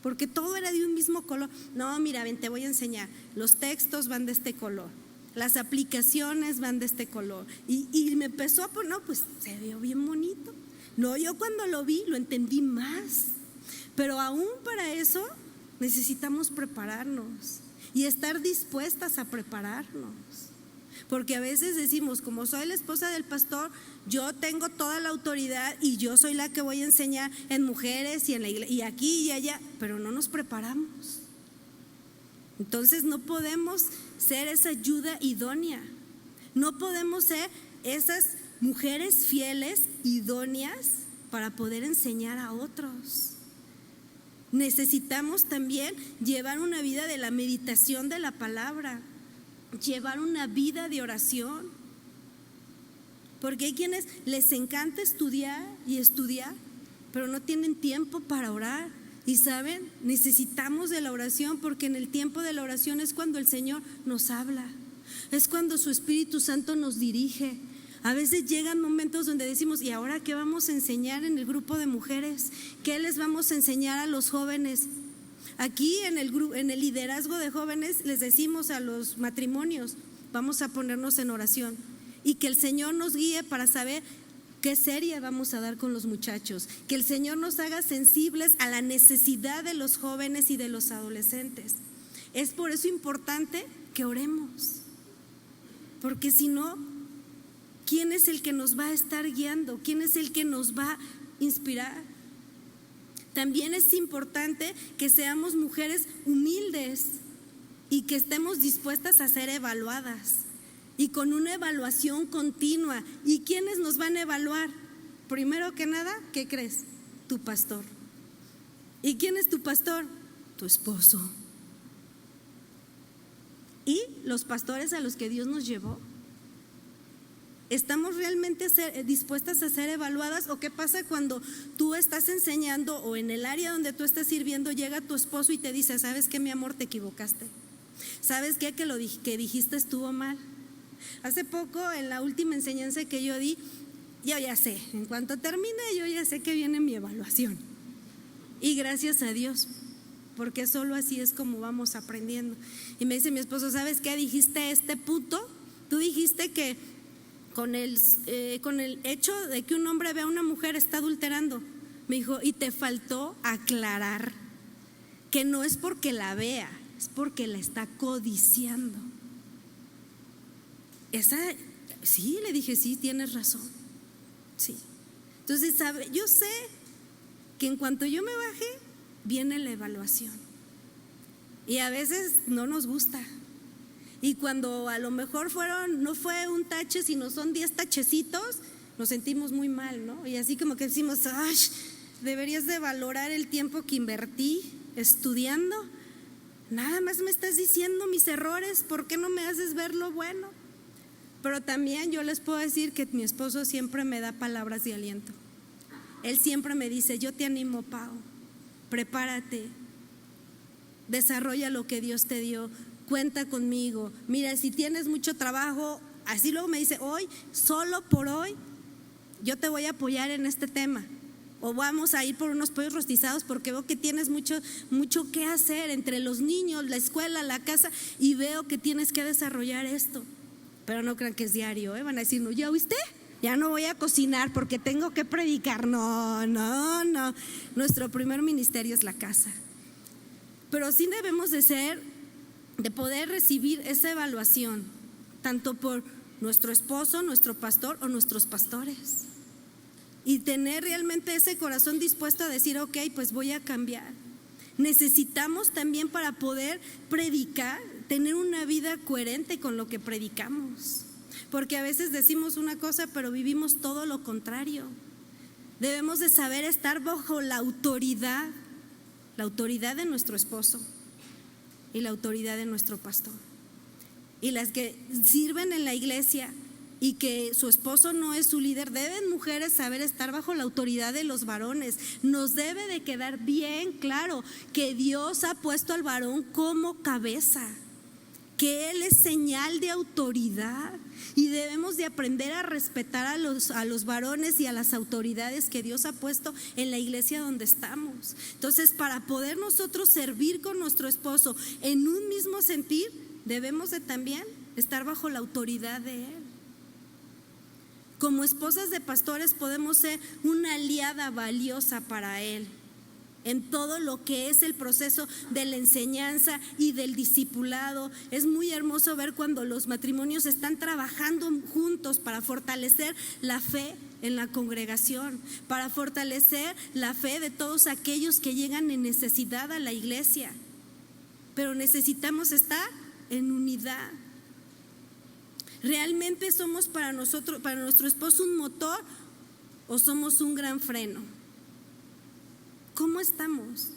Porque todo era de un mismo color. No, mira, ven, te voy a enseñar. Los textos van de este color, las aplicaciones van de este color. Y me empezó a poner, no, pues se vio bien bonito. No, yo cuando lo vi lo entendí más. Pero aún para eso necesitamos prepararnos y estar dispuestas a prepararnos. Porque a veces decimos: como soy la esposa del pastor, yo tengo toda la autoridad y yo soy la que voy a enseñar en mujeres y en la iglesia, y aquí y allá, pero no nos preparamos. Entonces no podemos ser esa ayuda idónea, no podemos ser esas mujeres fieles, idóneas para poder enseñar a otros. Necesitamos también llevar una vida de la meditación de la palabra, llevar una vida de oración, porque hay quienes les encanta estudiar y estudiar, pero no tienen tiempo para orar. Y saben, necesitamos de la oración, porque en el tiempo de la oración es cuando el Señor nos habla, es cuando su Espíritu Santo nos dirige. A veces llegan momentos donde decimos: ¿y ahora qué vamos a enseñar en el grupo de mujeres? ¿Qué les vamos a enseñar a los jóvenes? Aquí en el liderazgo de jóvenes les decimos a los matrimonios: vamos a ponernos en oración y que el Señor nos guíe para saber qué serie vamos a dar con los muchachos, que el Señor nos haga sensibles a la necesidad de los jóvenes y de los adolescentes. Es por eso importante que oremos, porque si no, ¿quién es el que nos va a estar guiando? ¿Quién es el que nos va a inspirar? También es importante que seamos mujeres humildes y que estemos dispuestas a ser evaluadas, y con una evaluación continua. ¿Y quiénes nos van a evaluar? Primero que nada, ¿qué crees? Tu pastor. ¿Y quién es tu pastor? Tu esposo. Y los pastores a los que Dios nos llevó. ¿Estamos realmente dispuestas a ser evaluadas? ¿O qué pasa cuando tú estás enseñando o en el área donde tú estás sirviendo llega tu esposo y te dice: ¿sabes qué, mi amor? Te equivocaste. ¿Sabes qué? Que lo que dijiste estuvo mal. Hace poco, en la última enseñanza que yo di, yo ya sé, en cuanto termine, yo ya sé que viene mi evaluación. Y gracias a Dios, porque solo así es como vamos aprendiendo. Y me dice mi esposo: ¿sabes qué? Dijiste puto. Tú dijiste que con el hecho de que un hombre vea a una mujer está adulterando. Me dijo: y te faltó aclarar que no es porque la vea, es porque la está codiciando. Sí, le dije: sí, tienes razón. Sí. Entonces, yo sé que en cuanto yo me baje, viene la evaluación. Y a veces no nos gusta. Y cuando a lo mejor no fue un tache, sino son 10 tachecitos, nos sentimos muy mal, ¿no? Y así como que decimos: ¡ay! Deberías de valorar el tiempo que invertí estudiando. Nada más me estás diciendo mis errores, ¿por qué no me haces ver lo bueno? Pero también yo les puedo decir que mi esposo siempre me da palabras de aliento. Él siempre me dice: yo te animo, Pau, prepárate, desarrolla lo que Dios te dio, cuenta conmigo. Mira, si tienes mucho trabajo, así luego me dice: hoy, solo por hoy, yo te voy a apoyar en este tema. O vamos a ir por unos pollos rostizados porque veo que tienes mucho que hacer entre los niños, la escuela, la casa, y veo que tienes que desarrollar esto. Pero no crean que es diario, van a decir: no, ¿ya oíste? Ya no voy a cocinar porque tengo que predicar. No. Nuestro primer ministerio es la casa. Pero sí debemos de poder recibir esa evaluación, tanto por nuestro esposo, nuestro pastor o nuestros pastores. Y tener realmente ese corazón dispuesto a decir: ok, pues voy a cambiar. Necesitamos también, para poder predicar, tener una vida coherente con lo que predicamos. Porque a veces decimos una cosa, pero vivimos todo lo contrario. Debemos de saber estar bajo la autoridad de nuestro esposo y la autoridad de nuestro pastor. Y las que sirven en la iglesia y que su esposo no es su líder, deben, mujeres, saber estar bajo la autoridad de los varones. Nos debe de quedar bien claro que Dios ha puesto al varón como cabeza, que Él es señal de autoridad, y debemos de aprender a respetar a los varones y a las autoridades que Dios ha puesto en la iglesia donde estamos. Entonces, para poder nosotros servir con nuestro esposo en un mismo sentir, debemos de también estar bajo la autoridad de Él. Como esposas de pastores podemos ser una aliada valiosa para Él en todo lo que es el proceso de la enseñanza y del discipulado. Es muy hermoso ver cuando los matrimonios están trabajando juntos para fortalecer la fe en la congregación, para fortalecer la fe de todos aquellos que llegan en necesidad a la iglesia. Pero necesitamos estar en unidad. ¿Realmente somos para nuestro esposo un motor o somos un gran freno? ¿Cómo estamos?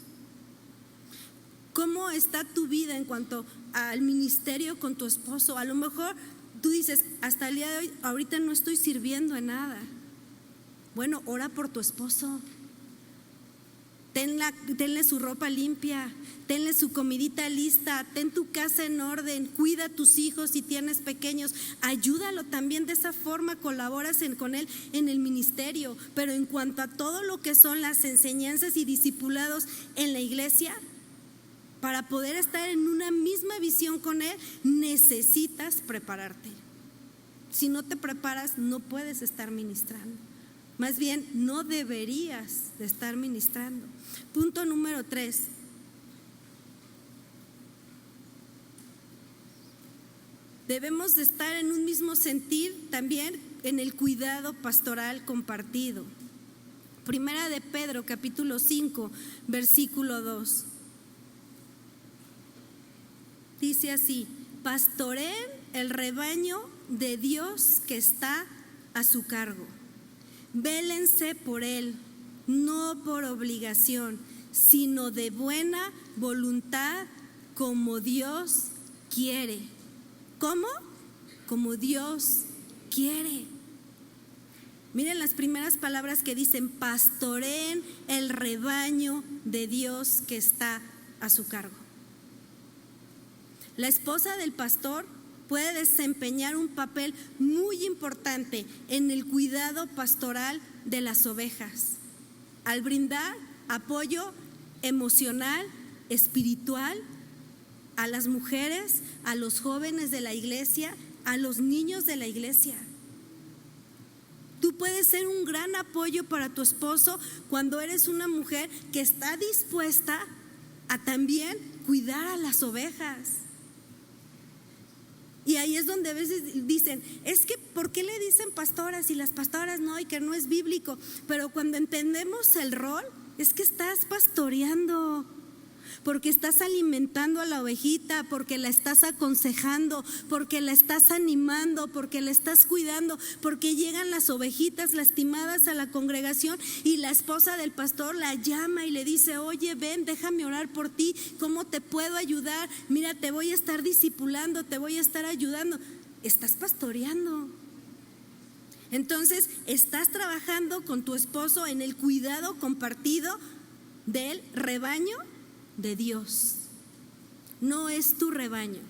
¿Cómo está tu vida en cuanto al ministerio con tu esposo? A lo mejor tú dices: hasta el día de hoy, ahorita no estoy sirviendo en nada. Bueno, ora por tu esposo. Tenle su ropa limpia, tenle su comidita lista, ten tu casa en orden, cuida a tus hijos si tienes pequeños, ayúdalo también de esa forma, colaboras con él en el ministerio. Pero en cuanto a todo lo que son las enseñanzas y discipulados en la iglesia, para poder estar en una misma visión con él, necesitas prepararte. Si no te preparas, no puedes estar ministrando. Más bien, no deberías de estar ministrando. Punto número 3. Debemos de estar en un mismo sentir también en el cuidado pastoral compartido. Primera de Pedro, capítulo 5, versículo 2. Dice así: pastoreen el rebaño de Dios que está a su cargo. Vélense por él, no por obligación, sino de buena voluntad, como Dios quiere. ¿Cómo? Como Dios quiere. Miren las primeras palabras que dicen: pastoreen el rebaño de Dios que está a su cargo. La esposa del pastor puede desempeñar un papel muy importante en el cuidado pastoral de las ovejas, al brindar apoyo emocional, espiritual a las mujeres, a los jóvenes de la iglesia, a los niños de la iglesia. Tú puedes ser un gran apoyo para tu esposo cuando eres una mujer que está dispuesta a también cuidar a las ovejas. Y ahí es donde a veces dicen: es que ¿por qué le dicen pastoras y las pastoras no? Y que no es bíblico. Pero cuando entendemos el rol, es que estás pastoreando, porque estás alimentando a la ovejita, porque la estás aconsejando, porque la estás animando, porque la estás cuidando, porque llegan las ovejitas lastimadas a la congregación y la esposa del pastor la llama y le dice: oye, ven, déjame orar por ti, ¿cómo te puedo ayudar? Mira, te voy a estar discipulando, te voy a estar ayudando. Estás pastoreando. Entonces, estás trabajando con tu esposo en el cuidado compartido del rebaño de Dios. No es tu rebaño,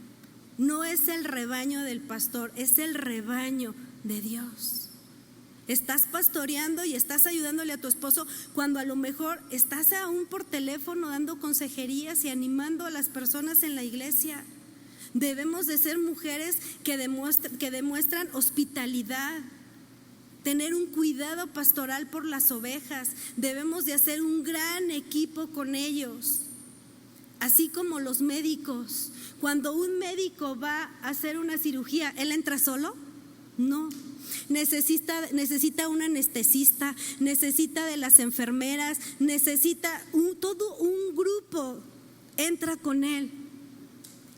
no es el rebaño del pastor, es el rebaño de Dios. Estás pastoreando y estás ayudándole a tu esposo cuando a lo mejor estás aún por teléfono dando consejerías y animando a las personas en la iglesia. Debemos de ser mujeres que demuestran hospitalidad, tener un cuidado pastoral por las ovejas. Debemos de hacer un gran equipo con ellos. Así como los médicos, cuando un médico va a hacer una cirugía, ¿él entra solo? No, necesita un anestesista, necesita de las enfermeras, necesita todo un grupo, entra con él.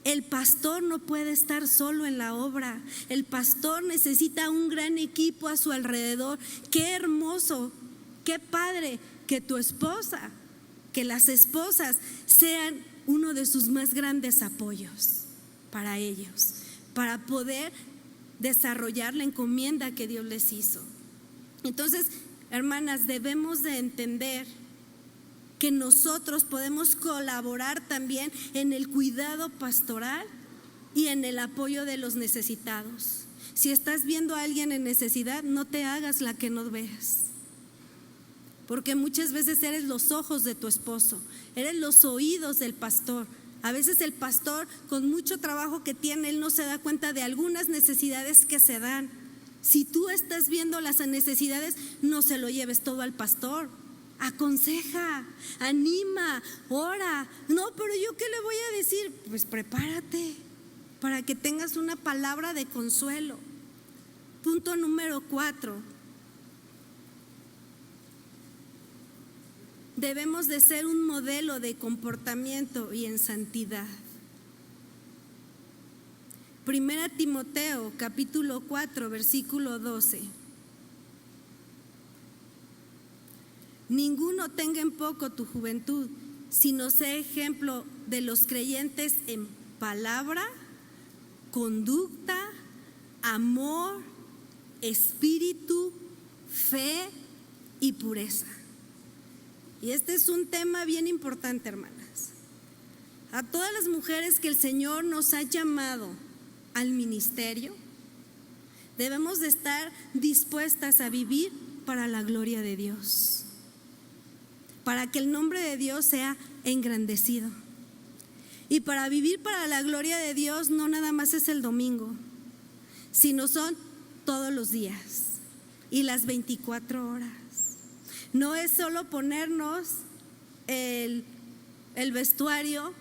El pastor no puede estar solo en la obra, el pastor necesita un gran equipo a su alrededor. Qué hermoso, qué padre que tu esposa, que las esposas sean uno de sus más grandes apoyos para ellos, para poder desarrollar la encomienda que Dios les hizo. Entonces, hermanas, debemos de entender que nosotros podemos colaborar también en el cuidado pastoral y en el apoyo de los necesitados. Si estás viendo a alguien en necesidad, no te hagas la que no veas, porque muchas veces eres los ojos de tu esposo, eres los oídos del pastor. A veces el pastor, con mucho trabajo que tiene, él no se da cuenta de algunas necesidades que se dan. Si tú estás viendo las necesidades, no se lo lleves todo al pastor. Aconseja, anima, ora. No, pero yo ¿qué le voy a decir? Pues prepárate para que tengas una palabra de consuelo. Punto número 4. Debemos de ser un modelo de comportamiento y en santidad. Primera Timoteo capítulo 4 versículo 12. Ninguno tenga en poco tu juventud, sino sé ejemplo de los creyentes en palabra, conducta, amor, espíritu, fe y pureza. Y este es un tema bien importante, hermanas. A todas las mujeres que el Señor nos ha llamado al ministerio, debemos de estar dispuestas a vivir para la gloria de Dios, para que el nombre de Dios sea engrandecido. Y para vivir para la gloria de Dios no nada más es el domingo, sino son todos los días y las 24 horas. No es solo ponernos el vestuario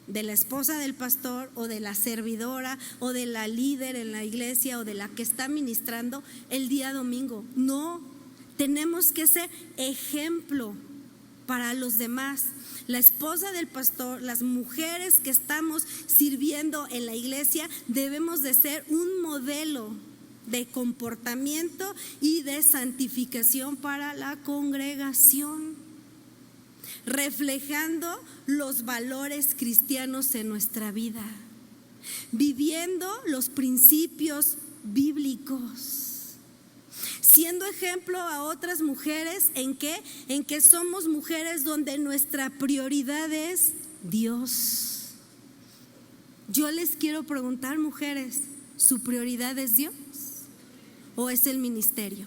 de la esposa del pastor o de la servidora o de la líder en la iglesia o de la que está ministrando el día domingo. No, tenemos que ser ejemplo para los demás. La esposa del pastor, las mujeres que estamos sirviendo en la iglesia, debemos de ser un modelo de comportamiento y de santificación para la congregación, reflejando los valores cristianos en nuestra vida, viviendo los principios bíblicos. siendo ejemplo a otras mujeres. ¿En qué? En que somos mujeres donde nuestra prioridad es Dios. Yo les quiero preguntar, mujeres, ¿su prioridad es Dios o es el ministerio?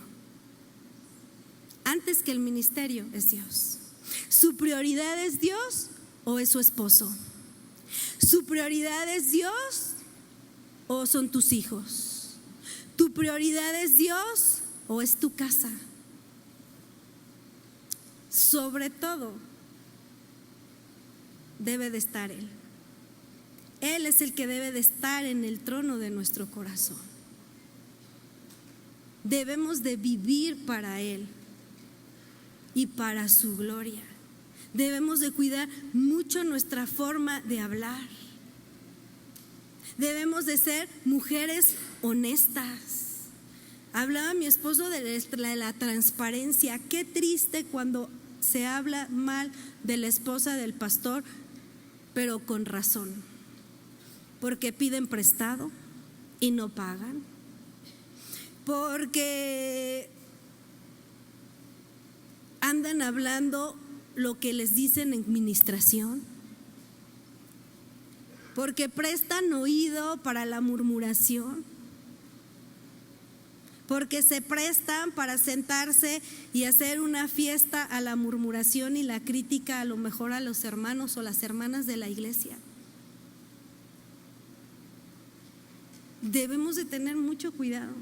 Antes que el ministerio es Dios. ¿Su prioridad es Dios o es su esposo? ¿Su prioridad es Dios o son tus hijos? ¿Tu prioridad es Dios o es tu casa? Sobre todo, debe de estar Él. Él es el que debe de estar en el trono de nuestro corazón. Debemos de vivir para Él y para su gloria. Debemos de cuidar mucho nuestra forma de hablar. Debemos de ser mujeres honestas. Hablaba mi esposo de la transparencia. Qué triste cuando se habla mal de la esposa del pastor, pero con razón, porque piden prestado y no pagan, porque andan hablando lo que les dicen en administración, porque prestan oído para la murmuración, porque se prestan para sentarse y hacer una fiesta a la murmuración y la crítica a lo mejor a los hermanos o las hermanas de la iglesia. Debemos de tener mucho cuidado.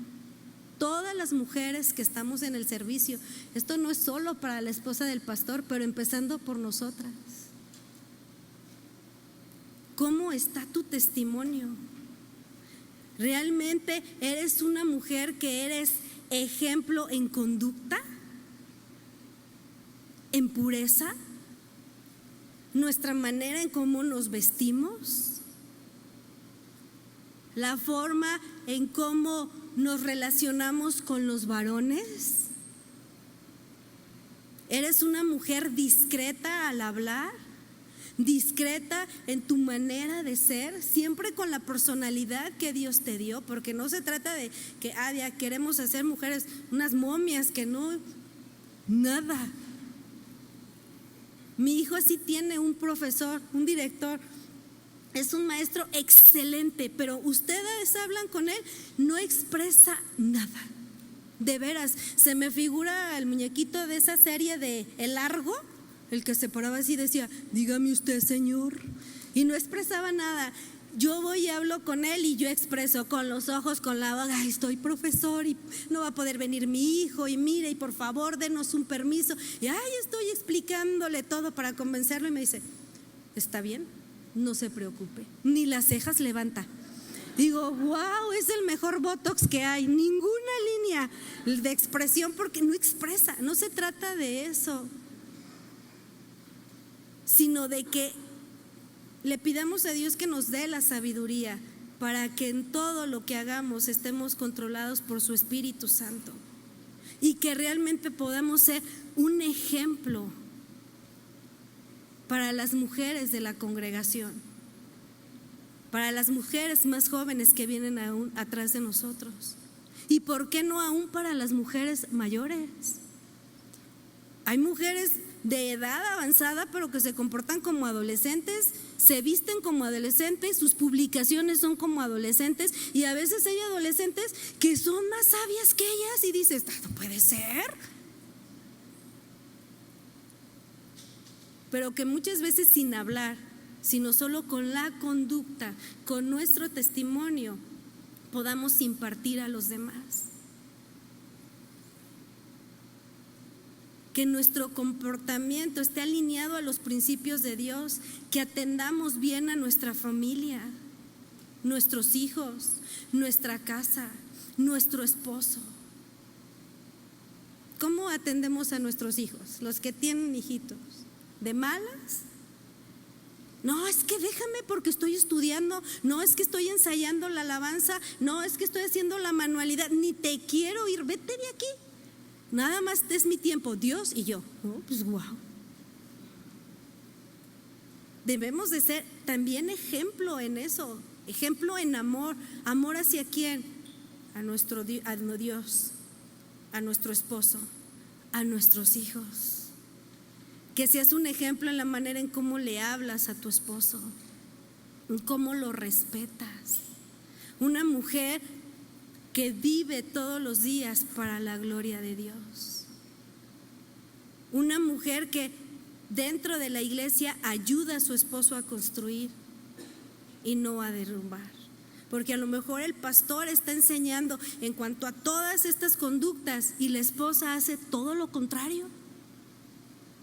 Todas las mujeres que estamos en el servicio, esto no es solo para la esposa del pastor, pero empezando por nosotras. ¿Cómo está tu testimonio? ¿Realmente eres una mujer que eres ejemplo en conducta, en pureza, nuestra manera en cómo nos vestimos, la forma en cómo nos relacionamos con los varones? ¿Eres una mujer discreta al hablar? ¿Discreta en tu manera de ser? Siempre con la personalidad que Dios te dio, porque no se trata de que ya queremos hacer mujeres unas momias que no, nada. Mi hijo sí tiene un profesor, un director, es un maestro excelente, pero ustedes hablan con él, no expresa nada. De veras, se me figura el muñequito de esa serie de El Largo, el que se paraba así y decía, dígame usted, señor, y no expresaba nada. Yo voy y hablo con él y yo expreso con los ojos, con la boca, ay, estoy profesor y no va a poder venir mi hijo y mire y por favor denos un permiso, y ay, estoy explicándole todo para convencerlo y me dice, está bien, no se preocupe, ni las cejas levanta. Digo, wow, es el mejor botox que hay, ninguna línea de expresión porque no expresa. No se trata de eso, sino de que le pidamos a Dios que nos dé la sabiduría para que en todo lo que hagamos estemos controlados por su Espíritu Santo y que realmente podamos ser un ejemplo para las mujeres de la congregación, para las mujeres más jóvenes que vienen aún atrás de nosotros, y por qué no aún para las mujeres mayores. Hay mujeres de edad avanzada pero que se comportan como adolescentes, se visten como adolescentes, sus publicaciones son como adolescentes, y a veces hay adolescentes que son más sabias que ellas y dices, no puede ser. Pero que muchas veces sin hablar, sino solo con la conducta, con nuestro testimonio, podamos impartir a los demás. Que nuestro comportamiento esté alineado a los principios de Dios, que atendamos bien a nuestra familia, nuestros hijos, nuestra casa, nuestro esposo. ¿Cómo atendemos a nuestros hijos? Los que tienen hijitos, ¿de malas? No, es que déjame porque estoy estudiando, no, es que estoy ensayando la alabanza, no, es que estoy haciendo la manualidad, ni te quiero ir, vete de aquí. Nada más es mi tiempo, Dios y yo. Oh, pues wow. Debemos de ser también ejemplo en eso, ejemplo en amor. ¿Amor hacia quién? A nuestro Dios. a nuestro esposo, a nuestros hijos. Que seas un ejemplo en la manera en cómo le hablas a tu esposo, en cómo lo respetas. Una mujer que vive todos los días para la gloria de Dios. Una mujer que dentro de la iglesia ayuda a su esposo a construir y no a derrumbar. Porque a lo mejor el pastor está enseñando en cuanto a todas estas conductas y la esposa hace todo lo contrario.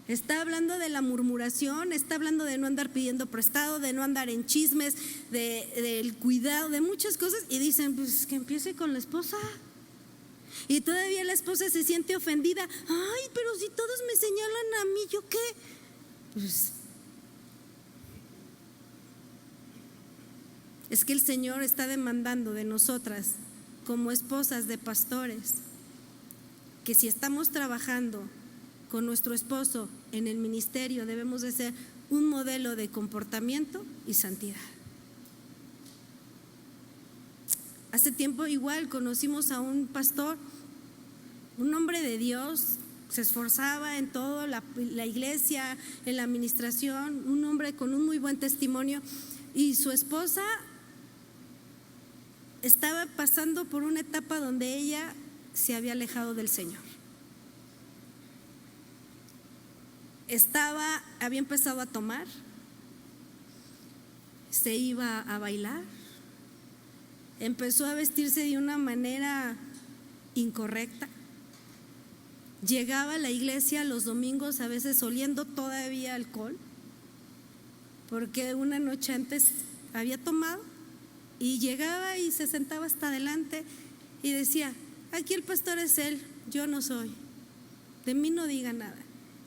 Está hablando de la murmuración, está hablando de no andar pidiendo prestado, de no andar en chismes, del cuidado, de muchas cosas. Y dicen, pues que empiece con la esposa. Y todavía la esposa se siente ofendida. Ay, pero si todos me señalan a mí, ¿yo qué? Pues es que el Señor está demandando de nosotras, como esposas de pastores, que si estamos trabajando con nuestro esposo en el ministerio, debemos de ser un modelo de comportamiento y santidad. Hace tiempo igual conocimos a un pastor, un hombre de Dios, se esforzaba en todo, la iglesia, en la administración, un hombre con un muy buen testimonio, y su esposa estaba pasando por una etapa donde ella se había alejado del Señor. Había empezado a tomar, se iba a bailar, empezó a vestirse de una manera incorrecta, llegaba a la iglesia los domingos a veces oliendo todavía alcohol, porque una noche antes había tomado, y llegaba y se sentaba hasta adelante y decía, aquí el pastor es él, yo no soy, de mí no diga nada.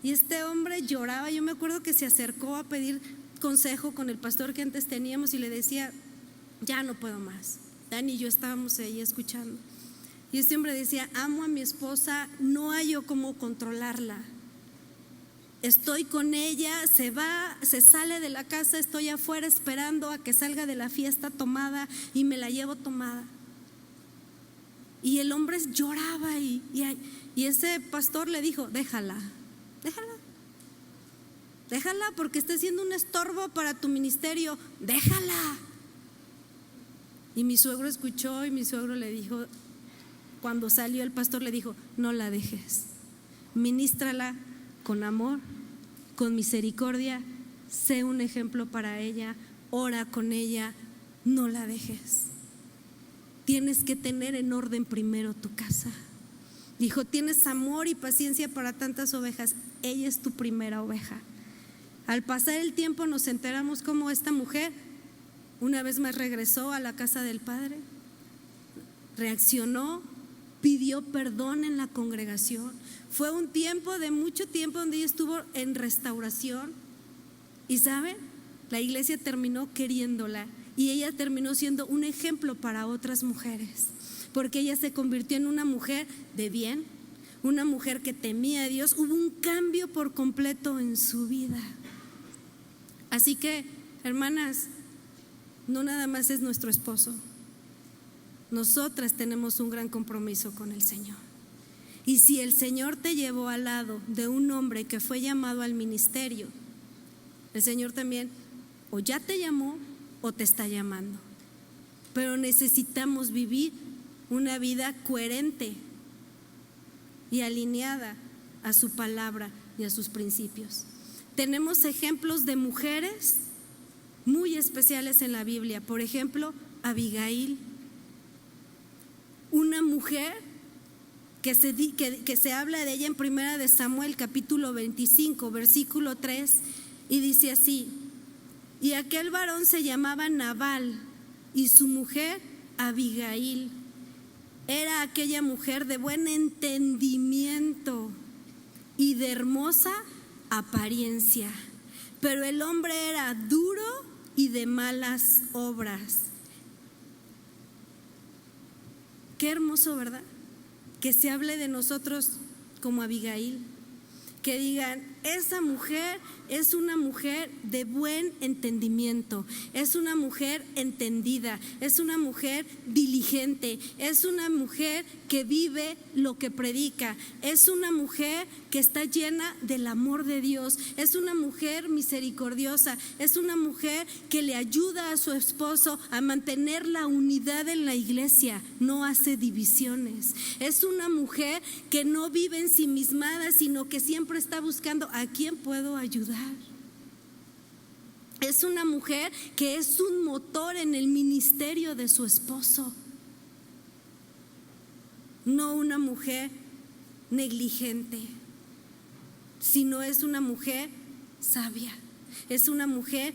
Y este hombre lloraba. Yo me acuerdo que se acercó a pedir consejo con el pastor que antes teníamos y le decía, ya no puedo más. Dani y yo estábamos ahí escuchando. Y este hombre decía, amo a mi esposa, no hallo cómo controlarla. Estoy con ella, se sale de la casa, estoy afuera esperando a que salga de la fiesta tomada y me la llevo tomada. Y el hombre lloraba y ese pastor le dijo, déjala porque está siendo un estorbo para tu ministerio, déjala. Y mi suegro escuchó y mi suegro le dijo, cuando salió el pastor le dijo, no la dejes, ministrala con amor, con misericordia, sé un ejemplo para ella, ora con ella, no la dejes. Tienes que tener en orden primero tu casa. Dijo, tienes amor y paciencia para tantas ovejas, ella es tu primera oveja. Al pasar el tiempo nos enteramos cómo esta mujer una vez más regresó a la casa del Padre, reaccionó, pidió perdón en la congregación. Fue un tiempo de mucho tiempo donde ella estuvo en restauración. Y ¿saben? La iglesia terminó queriéndola y ella terminó siendo un ejemplo para otras mujeres, porque ella se convirtió en una mujer de bien, una mujer que temía a Dios. Hubo un cambio por completo en su vida. Así que, hermanas, no nada más es nuestro esposo, nosotras tenemos un gran compromiso con el Señor. Y si el Señor te llevó al lado de un hombre que fue llamado al ministerio, el Señor también o ya te llamó o te está llamando. Pero necesitamos vivir una vida coherente y alineada a su palabra y a sus principios. Tenemos ejemplos de mujeres muy especiales en la Biblia. Por ejemplo, Abigail, una mujer que se habla de ella en 1 Samuel capítulo 25 versículo 3, y dice así: y aquel varón se llamaba Nabal y su mujer Abigail era aquella mujer de buen entendimiento y de hermosa apariencia, pero el hombre era duro y de malas obras. Qué hermoso, ¿verdad? Que se hable de nosotros como Abigail, que digan, esa mujer es una mujer de buen entendimiento, es una mujer entendida, es una mujer diligente, es una mujer que vive lo que predica, es una mujer que está llena del amor de Dios, es una mujer misericordiosa, es una mujer que le ayuda a su esposo a mantener la unidad en la iglesia, no hace divisiones, es una mujer que no vive ensimismada, sino que siempre está buscando a quién puedo ayudar. Es una mujer que es un motor en el ministerio de su esposo, no una mujer negligente, sino es una mujer sabia, es una mujer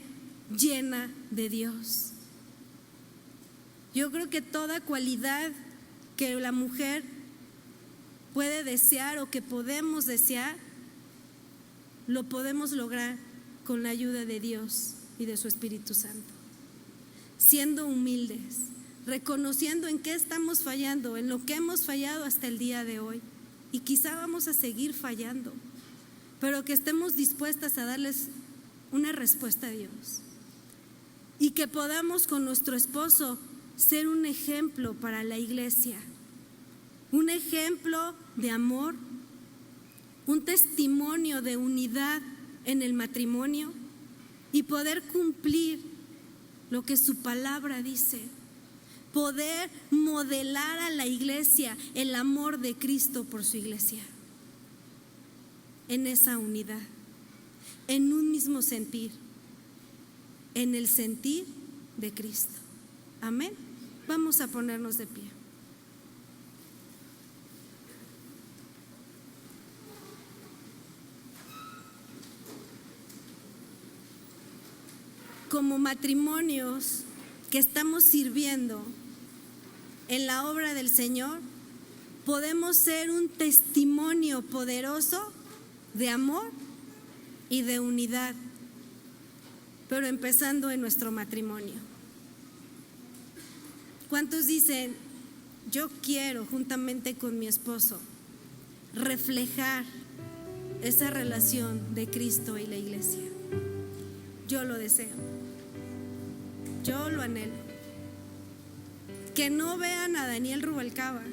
llena de Dios. Yo creo que toda cualidad que la mujer puede desear o que podemos desear, lo podemos lograr con la ayuda de Dios y de su Espíritu Santo, siendo humildes, reconociendo en qué estamos fallando, en lo que hemos fallado hasta el día de hoy, y quizá vamos a seguir fallando, pero que estemos dispuestas a darles una respuesta a Dios, y que podamos con nuestro esposo ser un ejemplo para la iglesia, un ejemplo de amor, un testimonio de unidad en el matrimonio y poder cumplir lo que su palabra dice, poder modelar a la iglesia el amor de Cristo por su iglesia, en esa unidad, en un mismo sentir, en el sentir de Cristo. Amén. Vamos a ponernos de pie. Como matrimonios que estamos sirviendo en la obra del Señor, podemos ser un testimonio poderoso de amor y de unidad, pero empezando en nuestro matrimonio. ¿Cuántos dicen, yo quiero juntamente con mi esposo reflejar esa relación de Cristo y la iglesia? Yo lo deseo, yo lo anhelo. Que no vean a Daniel Rubalcaba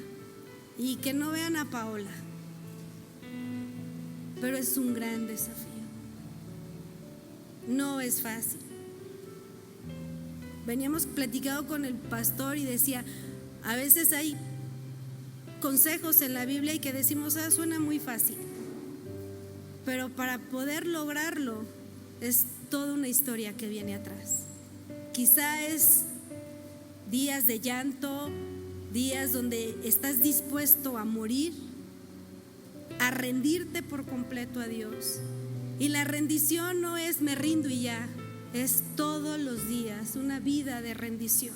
y que no vean a Paola, pero es un gran desafío. No es fácil. Veníamos platicando con el pastor y decía, a veces hay consejos en la Biblia y que decimos, suena muy fácil, pero para poder lograrlo es toda una historia que viene atrás. Quizá es días de llanto, días donde estás dispuesto a morir, a rendirte por completo a Dios. Y la rendición no es me rindo y ya, es todos los días una vida de rendición.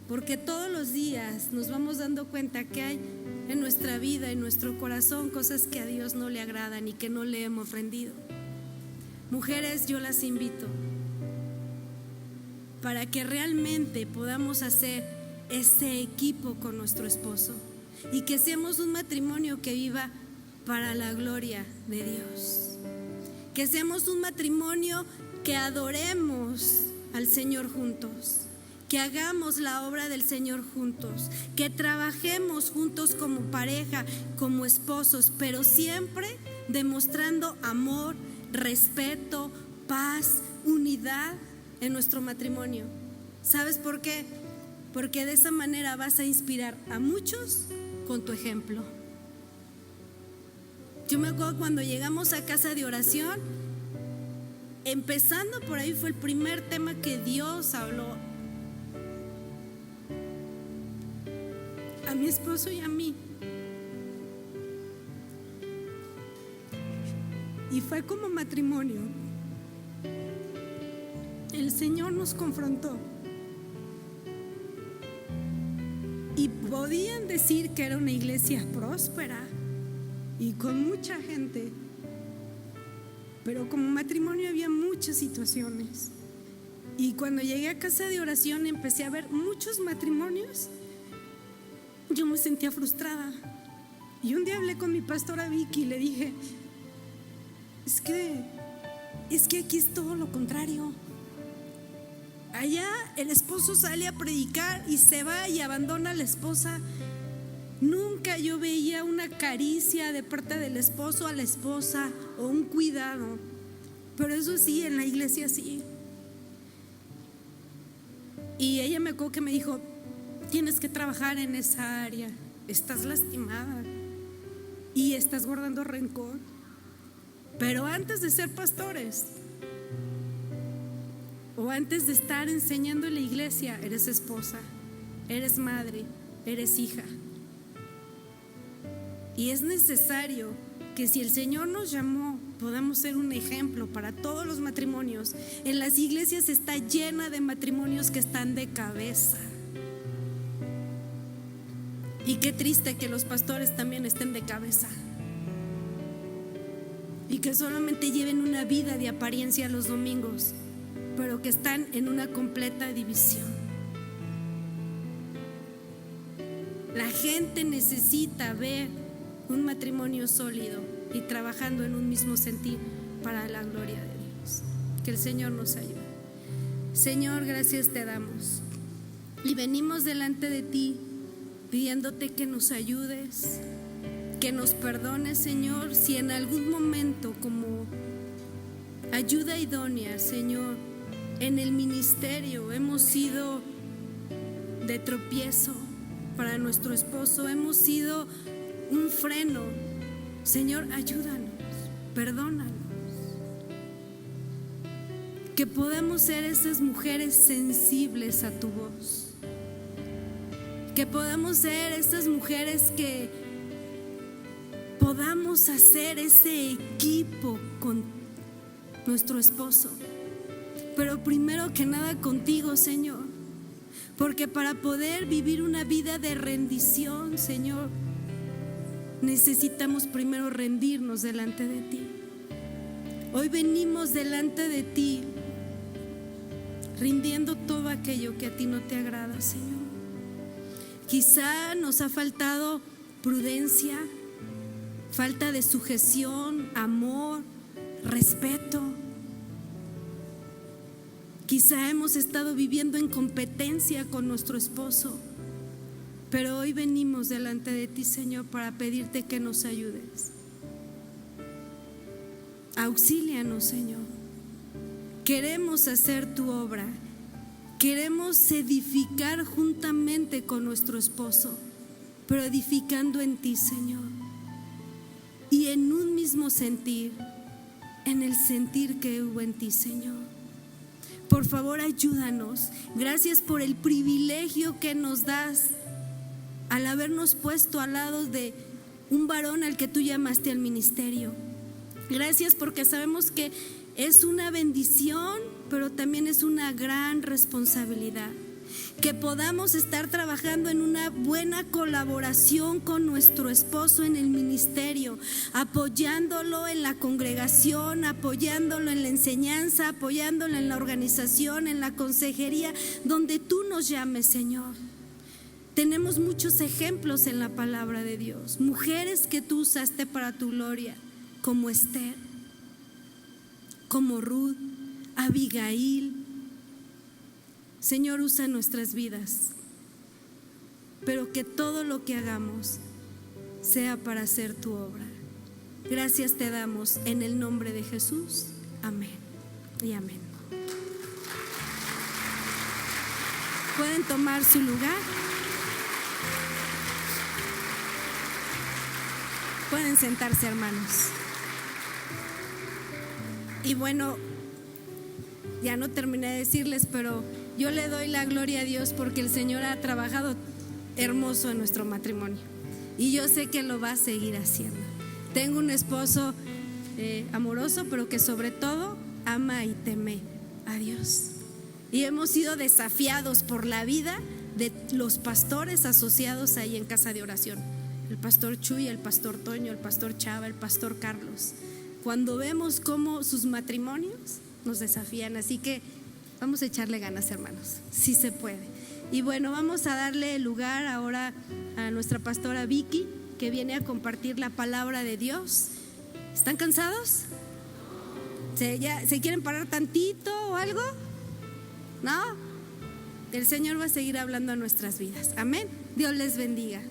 Porque todos los días nos vamos dando cuenta que hay en nuestra vida, en nuestro corazón, cosas que a Dios no le agradan y que no le hemos rendido. Mujeres, yo las invito para que realmente podamos hacer ese equipo con nuestro esposo y que seamos un matrimonio que viva para la gloria de Dios, que seamos un matrimonio que adoremos al Señor juntos, que hagamos la obra del Señor juntos, que trabajemos juntos como pareja, como esposos, pero siempre demostrando amor, respeto, paz, unidad en nuestro matrimonio. ¿Sabes por qué? Porque de esa manera vas a inspirar a muchos con tu ejemplo. Yo me acuerdo cuando llegamos a casa de oración, empezando por ahí fue el primer tema que Dios habló a mi esposo y a mí. Y fue como matrimonio. El Señor nos confrontó. Y podían decir que era una iglesia próspera y con mucha gente, pero como matrimonio había muchas situaciones. Y cuando llegué a casa de oración empecé a ver muchos matrimonios. Yo me sentía frustrada. Y un día hablé con mi pastora Vicky y le dije, es que aquí es todo lo contrario. Allá el esposo sale a predicar y se va y abandona a la esposa. Nunca yo veía una caricia de parte del esposo a la esposa o un cuidado. Pero eso sí, en la iglesia sí. Y ella me acuerdo que me dijo: tienes que trabajar en esa área, estás lastimada y estás guardando rencor. Pero antes de ser pastores o antes de estar enseñando en la iglesia, eres esposa, eres madre, eres hija. Y es necesario que si el Señor nos llamó, podamos ser un ejemplo para todos los matrimonios. En las iglesias está llena de matrimonios que están de cabeza. Y qué triste que los pastores también estén de cabeza y que solamente lleven una vida de apariencia los domingos, pero que están en una completa división. La gente necesita ver un matrimonio sólido y trabajando en un mismo sentir para la gloria de Dios. Que el Señor nos ayude. Señor, gracias te damos y venimos delante de ti pidiéndote que nos ayudes, que nos perdones, Señor, si en algún momento como ayuda idónea, Señor, en el ministerio hemos sido de tropiezo para nuestro esposo, hemos sido un freno. Señor, ayúdanos, perdónanos. Que podamos ser esas mujeres sensibles a tu voz. Que podamos ser esas mujeres que podamos hacer ese equipo con nuestro esposo. Pero primero que nada contigo, Señor. Porque para poder vivir una vida de rendición, Señor, necesitamos primero rendirnos delante de ti. Hoy venimos delante de ti, rindiendo todo aquello que a ti no te agrada, Señor. Quizá nos ha faltado prudencia, falta de sujeción, amor, respeto. Quizá hemos estado viviendo en competencia con nuestro esposo. Pero hoy venimos delante de ti, Señor, para pedirte que nos ayudes. Auxílianos, Señor. Queremos hacer tu obra. Queremos edificar juntamente con nuestro esposo, pero edificando en ti, Señor. Y en un mismo sentir, en el sentir que hubo en ti, Señor. Por favor, ayúdanos. Gracias por el privilegio que nos das al habernos puesto al lado de un varón al que tú llamaste al ministerio. Gracias porque sabemos que es una bendición, pero también es una gran responsabilidad. Que podamos estar trabajando en una buena colaboración con nuestro esposo en el ministerio, apoyándolo en la congregación, apoyándolo en la enseñanza, apoyándolo en la organización, en la consejería, donde tú nos llames, Señor. Tenemos muchos ejemplos en la palabra de Dios, mujeres que tú usaste para tu gloria, como Esther, como Ruth, Abigail. Señor, usa nuestras vidas, pero que todo lo que hagamos sea para hacer tu obra. Gracias te damos en el nombre de Jesús. Amén y amén. Pueden tomar su lugar. Pueden sentarse, hermanos. Y bueno, ya no terminé de decirles, pero yo le doy la gloria a Dios porque el Señor ha trabajado hermoso en nuestro matrimonio y yo sé que lo va a seguir haciendo. Tengo un esposo amoroso, pero que sobre todo ama y teme a Dios. Y hemos sido desafiados por la vida de los pastores asociados ahí en Casa de Oración. El pastor Chuy, el pastor Toño, el pastor Chava, el pastor Carlos. Cuando vemos cómo sus matrimonios nos desafían, así que vamos a echarle ganas, hermanos, si se puede. Y bueno, vamos a darle lugar ahora a nuestra pastora Vicky, que viene a compartir la palabra de Dios. ¿Están cansados? ¿Se quieren parar tantito o algo? ¿No? El Señor va a seguir hablando a nuestras vidas. Amén. Dios les bendiga.